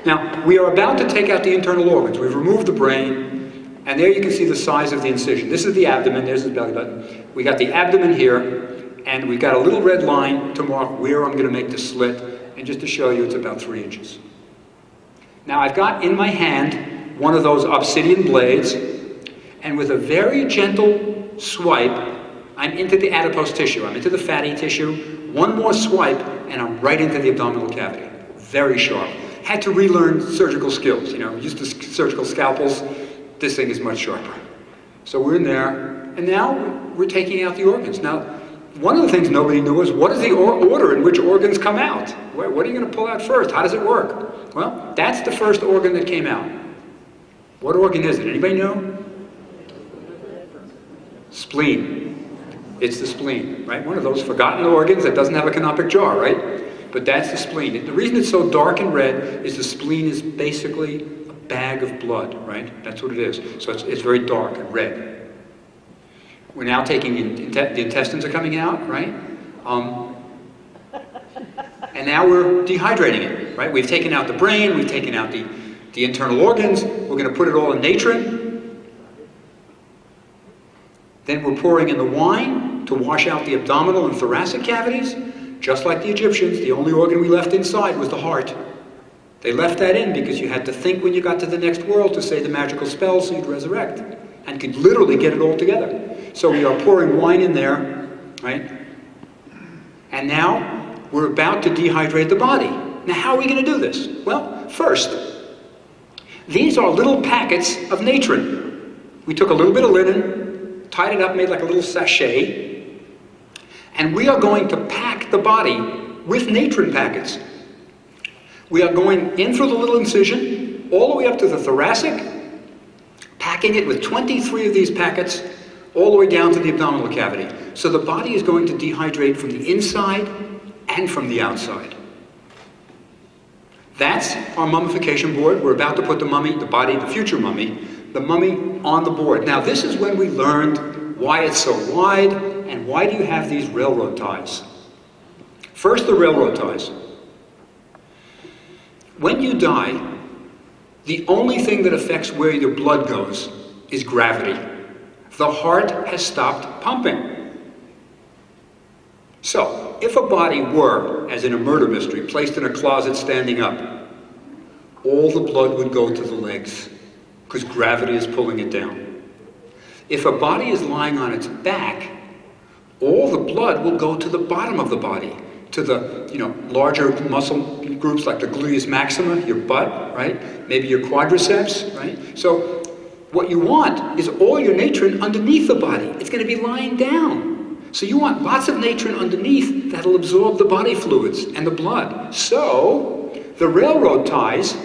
Speaker 1: Now, we are about to take out the internal organs. We've removed the brain, and there you can see the size of the incision. This is the abdomen, there's the belly button. We got the abdomen here, and we've got a little red line to mark where I'm going to make the slit, and just to show you, it's about 3 inches. Now, I've got in my hand one of those obsidian blades, and with a very gentle swipe, I'm into the adipose tissue. I'm into the fatty tissue. One more swipe, and I'm right into the abdominal cavity. Very sharp. Had to relearn surgical skills. You know, used to surgical scalpels. This thing is much sharper. So we're in there, and now we're taking out the organs. Now, one of the things nobody knew was, what is the order in which organs come out? What are you going to pull out first? How does it work? Well, that's the first organ that came out. What organ is it? Anybody know? Spleen. It's the spleen, right? One of those forgotten organs that doesn't have a canopic jar, right? But that's the spleen. The reason it's so dark and red is the spleen is basically a bag of blood, right? That's what it is. So it's very dark and red. We're now taking, the intestines are coming out, right? And now we're dehydrating it, right? We've taken out the brain, we've taken out the internal organs, we're going to put it all in natron. Then we're pouring in the wine to wash out the abdominal and thoracic cavities. Just like the Egyptians, the only organ we left inside was the heart. They left that in because you had to think when you got to the next world to say the magical spell so you'd resurrect, and could literally get it all together. So we are pouring wine in there, right? And now we're about to dehydrate the body. Now how are we going to do this? Well, first, these are little packets of natron. We took a little bit of linen, tied it up, made like a little sachet, and we are going to pack the body with natron packets. We are going in through the little incision, all the way up to the thoracic, packing it with 23 of these packets, all the way down to the abdominal cavity. So the body is going to dehydrate from the inside and from the outside. That's our mummification board. We're about to put the mummy, the body, the future mummy, the mummy on the board. Now this is when we learned why it's so wide and why do you have these railroad ties. First, the railroad ties. When you die, the only thing that affects where your blood goes is gravity. The heart has stopped pumping. So, if a body were, as in a murder mystery, placed in a closet standing up, all the blood would go to the legs, because gravity is pulling it down. If a body is lying on its back, all the blood will go to the bottom of the body, to the, larger muscle groups like the gluteus maxima, your butt, right? Maybe your quadriceps, right? So what you want is all your natron underneath the body. It's going to be lying down. So you want lots of natron underneath that'll absorb the body fluids and the blood. So the railroad ties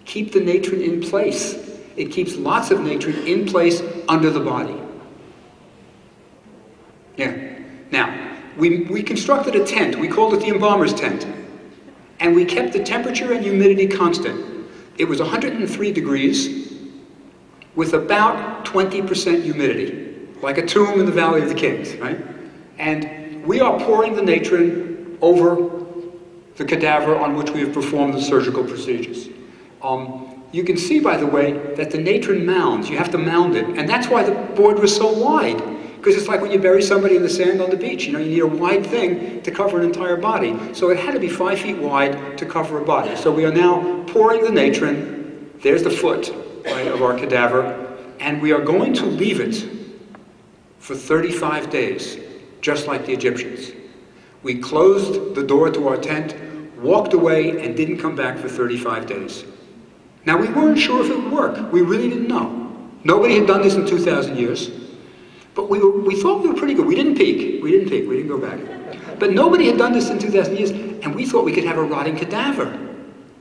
Speaker 1: keep the natron in place. It keeps lots of natron in place under the body. Yeah. Now, we constructed a tent. We called it the embalmer's tent. And we kept the temperature and humidity constant. It was 103 degrees with about 20% humidity, like a tomb in the Valley of the Kings, right? And we are pouring the natron over the cadaver on which we have performed the surgical procedures. You can see, by the way, that the natron mounds. You have to mound it. And that's why the board was so wide. Because it's like when you bury somebody in the sand on the beach. You need a wide thing to cover an entire body. So it had to be 5 feet wide to cover a body. So we are now pouring the natron There's the foot, right, of our cadaver, and we are going to leave it for 35 days, just like the Egyptians. We closed the door to our tent, walked away, and didn't come back for 35 days. Now, we weren't sure if it would work. We really didn't know. Nobody had done this in 2,000 years. But we thought we were pretty good. We didn't peek. We didn't go back. But nobody had done this in 2,000 years, and we thought we could have a rotting cadaver.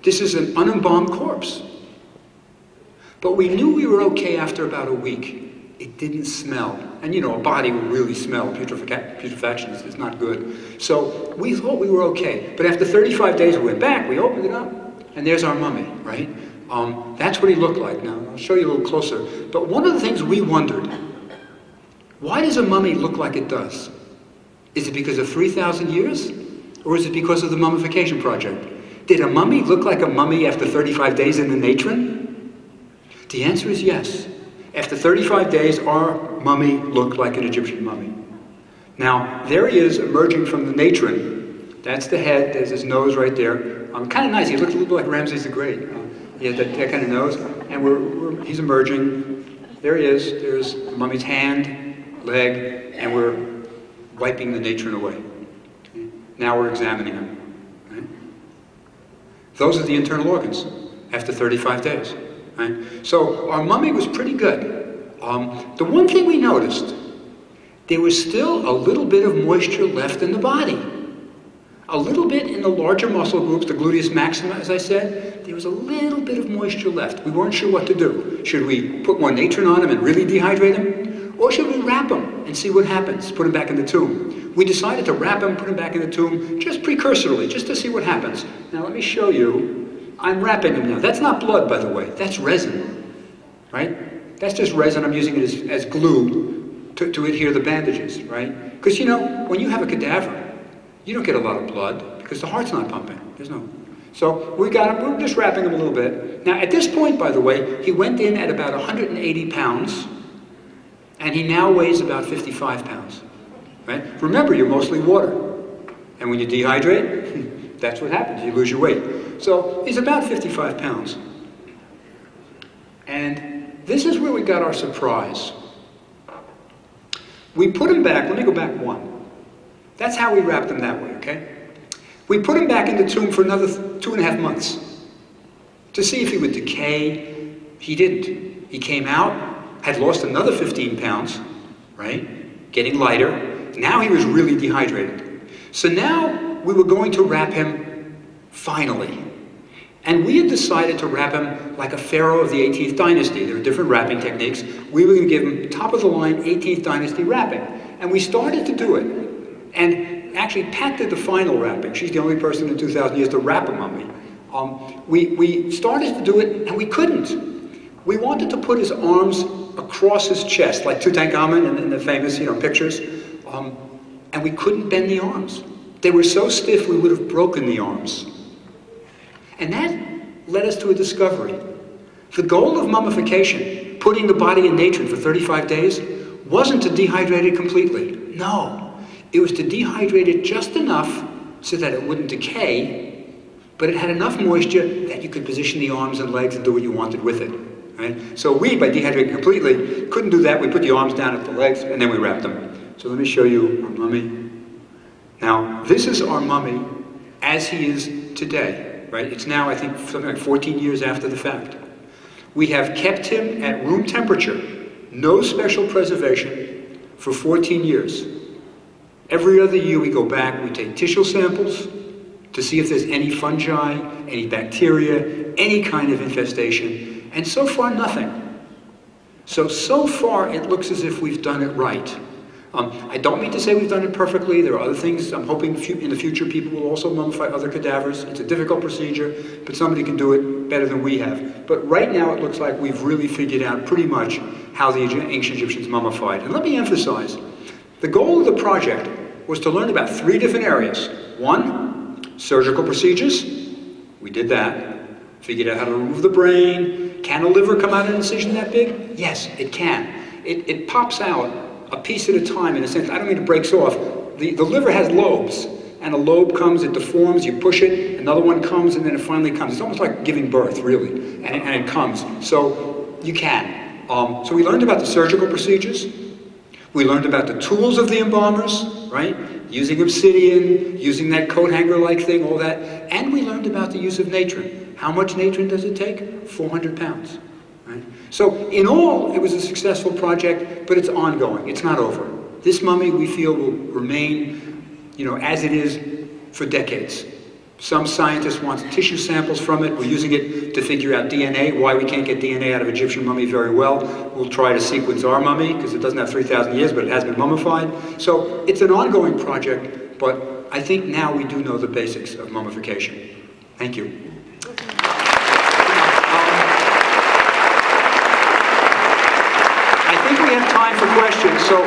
Speaker 1: This is an unembalmed corpse. But we knew we were okay after about a week. It didn't smell. And you know, a body will really smell. Putrefaction is not good. So we thought we were okay. But after 35 days, we went back, we opened it up, and there's our mummy, right? That's what he looked like. Now, I'll show you a little closer. But one of the things we wondered, why does a mummy look like it does? Is it because of 3,000 years? Or is it because of the mummification project? Did a mummy look like a mummy after 35 days in the natron? The answer is yes. After 35 days, our mummy looked like an Egyptian mummy. Now, there he is emerging from the natron. That's the head, there's his nose right there. Kind of nice, he looks a little bit like Ramses the Great. He has that kind of nose, and he's emerging. There he is, there's the mummy's hand, leg, and we're wiping the natron away. Now we're examining him. Right? Those are the internal organs after 35 days. Right? So our mummy was pretty good. The one thing we noticed, there was still a little bit of moisture left in the body. A little bit in the larger muscle groups, the gluteus maxima, as I said, there was a little bit of moisture left. We weren't sure what to do. Should we put more natron on him and really dehydrate him? Or should we wrap him and see what happens, put him back in the tomb? We decided to wrap him, put him back in the tomb, just precursorily, just to see what happens. Now let me show you. I'm wrapping him now. That's not blood, by the way. That's resin, right? That's just resin. I'm using it as glue to adhere the bandages, right? Because, you know, when you have a cadaver, you don't get a lot of blood because the heart's not pumping. There's no. So we got him. We're just wrapping him a little bit. Now, at this point, by the way, he went in at about 180 pounds, and he now weighs about 55 pounds, right? Remember, you're mostly water. And when you dehydrate, that's what happens. You lose your weight. So he's about 55 pounds. And this is where we got our surprise. We put him back. Let me go back one. That's how we wrapped him that way, okay? We put him back in the tomb for another 2.5 months to see if he would decay. He didn't. He came out, had lost another 15 pounds, right? Getting lighter. Now he was really dehydrated. So now we were going to wrap him finally. And we had decided to wrap him like a pharaoh of the 18th dynasty. There are different wrapping techniques. We were going to give him top-of-the-line 18th dynasty wrapping. And we started to do it. And actually, Pat did the final wrapping. She's the only person in 2,000 years to wrap a mummy. We started to do it, and we couldn't. We wanted to put his arms across his chest, like Tutankhamun in the famous, pictures. And we couldn't bend the arms. They were so stiff, we would have broken the arms. And that led us to a discovery. The goal of mummification, putting the body in natron for 35 days, wasn't to dehydrate it completely. No. It was to dehydrate it just enough so that it wouldn't decay, but it had enough moisture that you could position the arms and legs and do what you wanted with it. Right? So we, by dehydrating completely, couldn't do that. We put the arms down at the legs, and then we wrapped them. So let me show you our mummy. Now, this is our mummy as he is today. Right? It's now, I think, something like 14 years after the fact. We have kept him at room temperature, no special preservation, for 14 years. Every other year we go back, we take tissue samples to see if there's any fungi, any bacteria, any kind of infestation, and so far nothing. So far it looks as if we've done it right. I don't mean to say we've done it perfectly. There are other things. I'm hoping in the future people will also mummify other cadavers. It's a difficult procedure, but somebody can do it better than we have. But right now it looks like we've really figured out pretty much how the ancient Egyptians mummified. And let me emphasize, the goal of the project was to learn about 3 different areas. 1, surgical procedures. We did that. Figured out how to remove the brain. Can a liver come out of an incision that big? Yes, it can. It pops out a piece at a time, in a sense. I don't mean it breaks off. The liver has lobes. and a lobe comes, it deforms, you push it, another one comes, and then it finally comes. It's almost like giving birth, really, and it comes. So you can. So we learned about the surgical procedures. We learned about the tools of the embalmers, right? Using obsidian, using that coat hanger-like thing, all that. And we learned about the use of natron. How much natron does it take? 400 pounds. Right? So in all, it was a successful project, but it's ongoing. It's not over. This mummy, we feel, will remain, as it is for decades. Some scientists want tissue samples from it. We're using it to figure out DNA, why we can't get DNA out of Egyptian mummy very well. We'll try to sequence our mummy, because it doesn't have 3,000 years, but it has been mummified. So it's an ongoing project, but I think now we do know the basics of mummification. Thank you. I think we have time for questions, so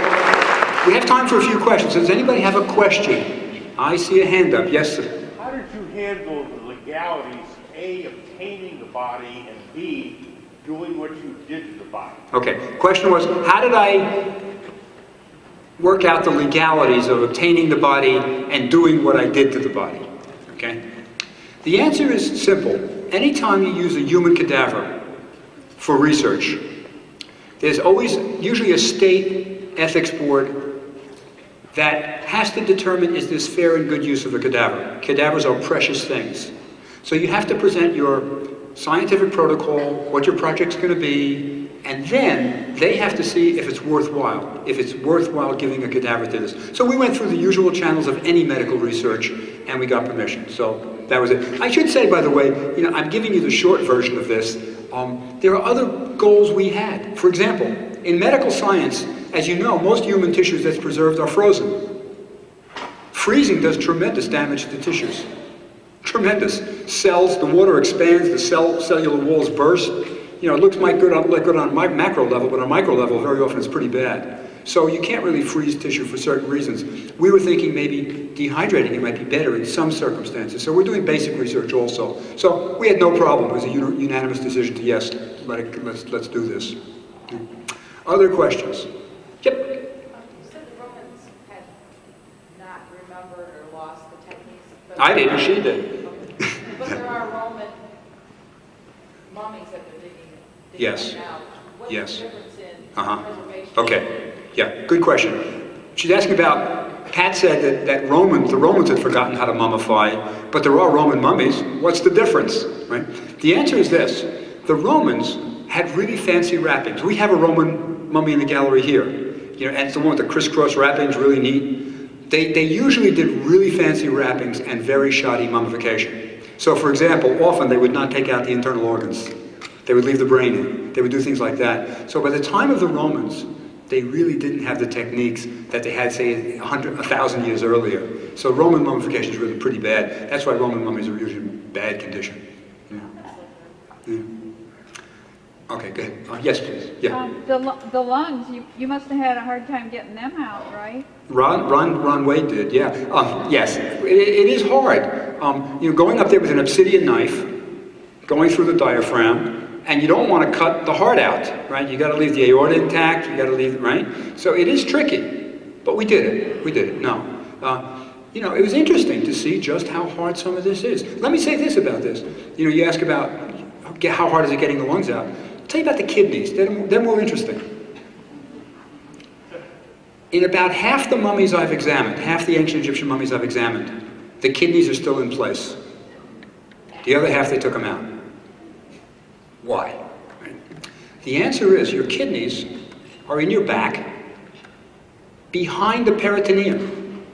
Speaker 1: we have time for a few questions. Does anybody have a question? I see a hand up. Yes, sir.
Speaker 3: How did you handle the legalities, A, obtaining the body, and B, doing what you did to the body?
Speaker 1: Okay, question was, how did I work out the legalities of obtaining the body and doing what I did to the body? Okay? The answer is simple. Anytime you use a human cadaver for research, there's always, usually a state ethics board that has to determine, is this fair and good use of a cadaver? Cadavers are precious things. So you have to present your scientific protocol, what your project's going to be, and then they have to see if it's worthwhile giving a cadaver to this. So we went through the usual channels of any medical research, and we got permission. So that was it. I should say, by the way, I'm giving you the short version of this. There are other goals we had. For example, in medical science, as you know, most human tissues that's preserved are frozen. Freezing does tremendous damage to tissues. Tremendous. Cells, the water expands, the cellular walls burst. It looks good on macro level, but on micro level, very often it's pretty bad. So you can't really freeze tissue for certain reasons. We were thinking maybe dehydrating it might be better in some circumstances. So we're doing basic research also. So we had no problem. It was a unanimous decision to yes, let's do this. Other questions? Yep.
Speaker 4: You said the Romans had not remembered or lost the techniques.
Speaker 1: I didn't, she did.
Speaker 4: But there are Roman mummies that they're digging
Speaker 1: Yes.
Speaker 4: out. What's
Speaker 1: Yes.
Speaker 4: the difference in preservation?
Speaker 1: Okay. Yeah, good question. She's asking about, Pat said that the Romans had forgotten how to mummify, but there are Roman mummies. What's the difference, right? The answer is this. The Romans had really fancy wrappings. We have a Roman mummy in the gallery here. And it's the one with the crisscross wrappings, really neat. They usually did really fancy wrappings and very shoddy mummification. So for example, often they would not take out the internal organs. They would leave the brain in. They would do things like that. So by the time of the Romans, they really didn't have the techniques that they had, say, 1,000 years earlier. So Roman mummification is really pretty bad. That's why Roman mummies are usually in bad condition. Yeah. Okay, good. Yes, please. Yeah.
Speaker 5: The lungs, you must have had a hard time getting them out, right?
Speaker 1: Ron Wade did, yeah. Yes, it is hard. Going up there with an obsidian knife, going through the diaphragm, and you don't want to cut the heart out, right? You got to leave the aorta intact. You got to leave, right? So it is tricky, but we did it. We did it. No, it was interesting to see just how hard some of this is. Let me say this about this. You ask about how hard is it getting the lungs out. I'll tell you about the kidneys. They're more interesting. In about half the mummies I've examined, half the ancient Egyptian mummies I've examined, the kidneys are still in place. The other half, they took them out. Why? Right? The answer is your kidneys are in your back, behind the peritoneum,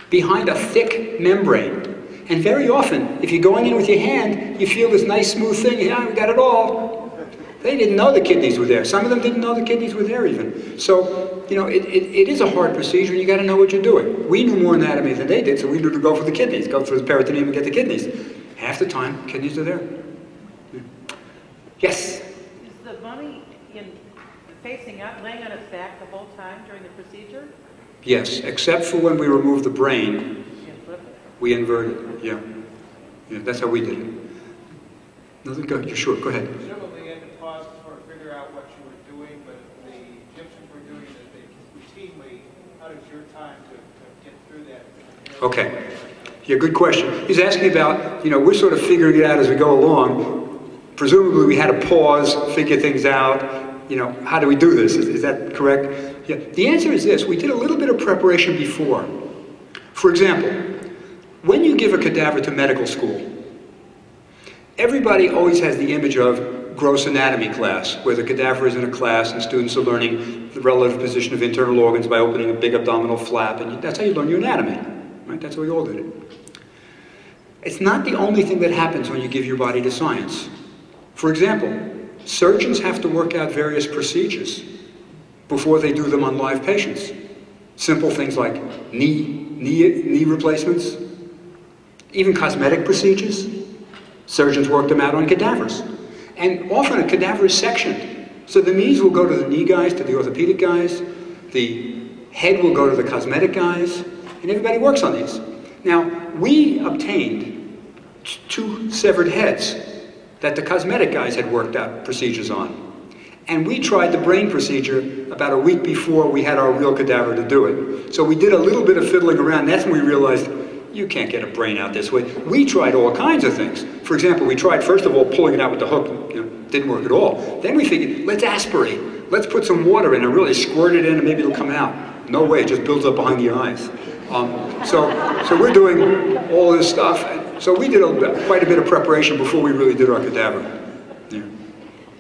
Speaker 1: behind a thick membrane. And very often, if you're going in with your hand, you feel this nice smooth thing, yeah, we got it all. They didn't know the kidneys were there. Some of them didn't know the kidneys were there even. So, it is a hard procedure, and you got to know what you're doing. We knew more anatomy than they did, so we knew to go for the kidneys, go through the peritoneum and get the kidneys. Half the time, kidneys are there. Yeah. Yes?
Speaker 6: Is the mummy facing up, laying on its back the whole time during the procedure?
Speaker 1: Yes, except for when we removed the brain, we inverted it. Yeah, that's how we did it. Nothing. Go. You're sure. Go ahead.
Speaker 7: Presumably, you had to pause to sort of figure out what you were doing, but the Egyptians were doing it routinely. How does your time to get through that?
Speaker 1: Okay. Yeah, good question. He's asking about, we're sort of figuring it out as we go along. Presumably we had to pause, figure things out. How do we do this? Is that correct? Yeah. The answer is this. We did a little bit of preparation before. For example, when you give a cadaver to medical school, everybody always has the image of gross anatomy class, where the cadaver is in a class and students are learning the relative position of internal organs by opening a big abdominal flap, and that's how you learn your anatomy. Right? That's how we all did it. It's not the only thing that happens when you give your body to science. For example, surgeons have to work out various procedures before they do them on live patients. Simple things like knee replacements, even cosmetic procedures. Surgeons work them out on cadavers. And often a cadaver is sectioned. So the knees will go to the knee guys, to the orthopedic guys, the head will go to the cosmetic guys, and everybody works on these. Now, we obtained 2 severed heads that the cosmetic guys had worked out procedures on. And we tried the brain procedure about a week before we had our real cadaver to do it. So we did a little bit of fiddling around. That's when we realized, you can't get a brain out this way. We tried all kinds of things. For example, we tried, first of all, pulling it out with the hook. Didn't work at all. Then we figured, let's aspirate. Let's put some water in and really squirt it in and maybe it'll come out. No way, it just builds up behind the eyes. So we're doing all this stuff. So we did quite a bit of preparation before we really did our cadaver.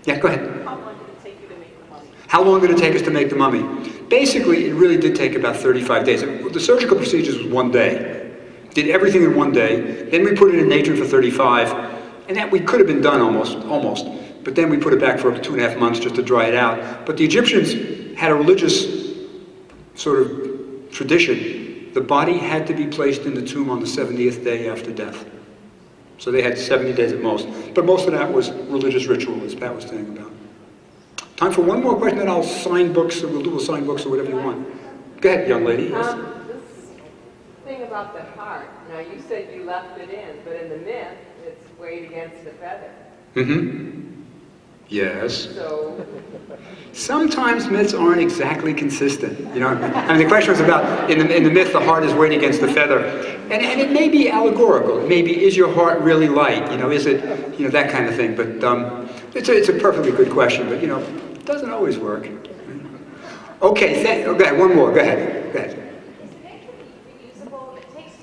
Speaker 1: Yeah, go ahead.
Speaker 6: How long did it take you to make the mummy?
Speaker 1: How long did it take us to make the mummy? Basically, it really did take about 35 days. The surgical procedures was 1 day. Did everything in 1 day. Then we put it in nature for 35. And that we could have been done almost. But then we put it back for 2.5 months just to dry it out. But the Egyptians had a religious sort of tradition. The body had to be placed in the tomb on the 70th day after death. So they had 70 days at most. But most of that was religious ritual, as Pat was saying about. Time for one more question, then I'll sign books, or we'll sign books or whatever you want. Go ahead, young lady. Yes.
Speaker 8: This thing about the heart, now you said you left it in, but in the myth, it's weighed against the feather.
Speaker 1: Mm-hmm. Yes.
Speaker 8: So
Speaker 1: sometimes myths aren't exactly consistent. The question was about, in the myth, the heart is weighed against the feather. And it may be allegorical. It may be, is your heart really light? Is it, that kind of thing. But it's a perfectly good question, but, it doesn't always work. Okay, go ahead, one more, go ahead.
Speaker 4: Is the matron reusable? It takes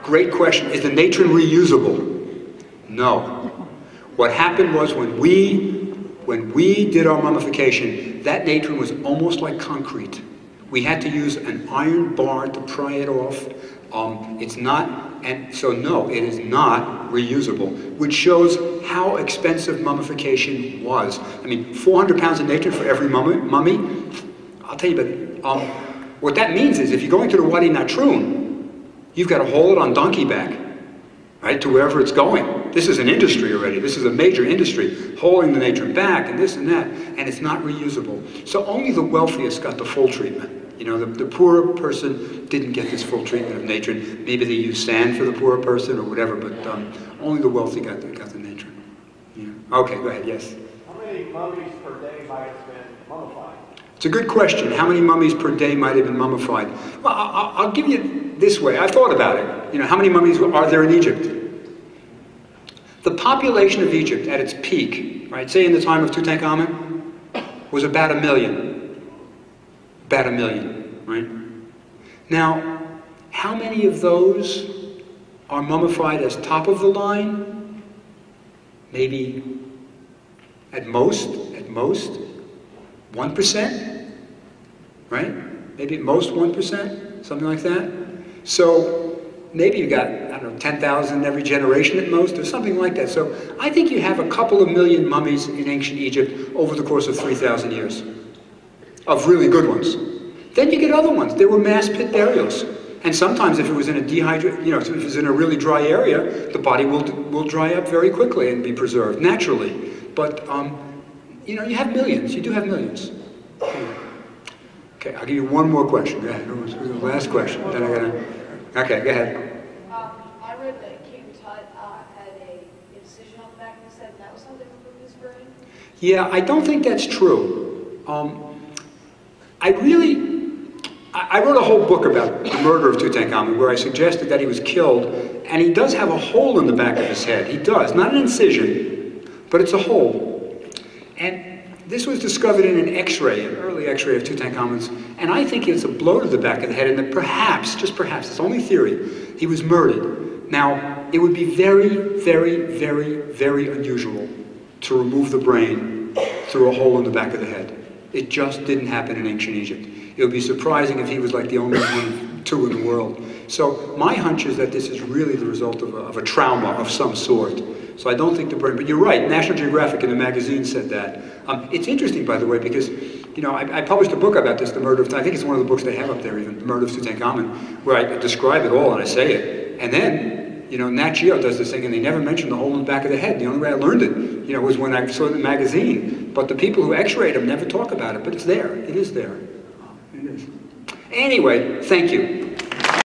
Speaker 1: Great question. Is the matron reusable? No. What happened was when we did our mummification, that natron was almost like concrete. We had to use an iron bar to pry it off. It's not, and so no, it is not reusable, which shows how expensive mummification was. 400 pounds of natron for every mummy. I'll tell you, but what that means is if you're going to the Wadi Natrun, you've got to haul it on donkey back, right, to wherever it's going. This is an industry already. This is a major industry, hauling the natron back and this and that, and it's not reusable. So only the wealthiest got the full treatment. The poorer person didn't get this full treatment of natron. Maybe they used sand for the poorer person or whatever, but only the wealthy got the natron. Yeah. Okay, go ahead, yes?
Speaker 3: How many mummies per day might have been mummified?
Speaker 1: It's a good question. How many mummies per day might have been mummified? Well, I'll give you this way. I thought about it. How many mummies are there in Egypt? The population of Egypt at its peak, right, say in the time of Tutankhamun, was about 1 million. About 1 million, right? Now, how many of those are mummified as top of the line? Maybe at most, 1%, right? Maybe at most 1%, something like that. So maybe you got, 10,000 every generation at most, or something like that. So I think you have a couple of million mummies in ancient Egypt over the course of 3,000 years, of really good ones. Then you get other ones. There were mass pit burials. And sometimes if it was in a if it was in a really dry area, the body will dry up very quickly and be preserved naturally. But, you have millions. You do have millions. Okay, I'll give you one more question. Go ahead. The last question. Then I gotta... Okay, go ahead.
Speaker 4: I read that King Tut had a incision on the back of his head, and that was how they removed his brain?
Speaker 1: I wrote a whole book about the murder of Tutankhamun where I suggested that he was killed, and he does have a hole in the back of his head. He does, not an incision, but it's a hole. And this was discovered in an X-ray, an early X-ray of Tutankhamun's, and I think it's a blow to the back of the head, and that perhaps, just perhaps, it's only theory, he was murdered. Now, it would be very, very, very, very unusual to remove the brain through a hole in the back of the head. It just didn't happen in ancient Egypt. It would be surprising if he was like the only one, two in the world. So my hunch is that this is really the result of a trauma of some sort. So I don't think the brain, but you're right, National Geographic in the magazine said that. It's interesting, by the way, because, you know, I published a book about this, The Murder of, I think it's one of the books they have up there even, The Murder of Tutankhamun, where I describe it all and I say it. And then, you know, Nat Geo does this thing and they never mention the hole in the back of the head. The only way I learned it, you know, was when I saw it in the magazine. But the people who x-rayed him never talk about it, but it's there. It is there. It is. Anyway, thank you.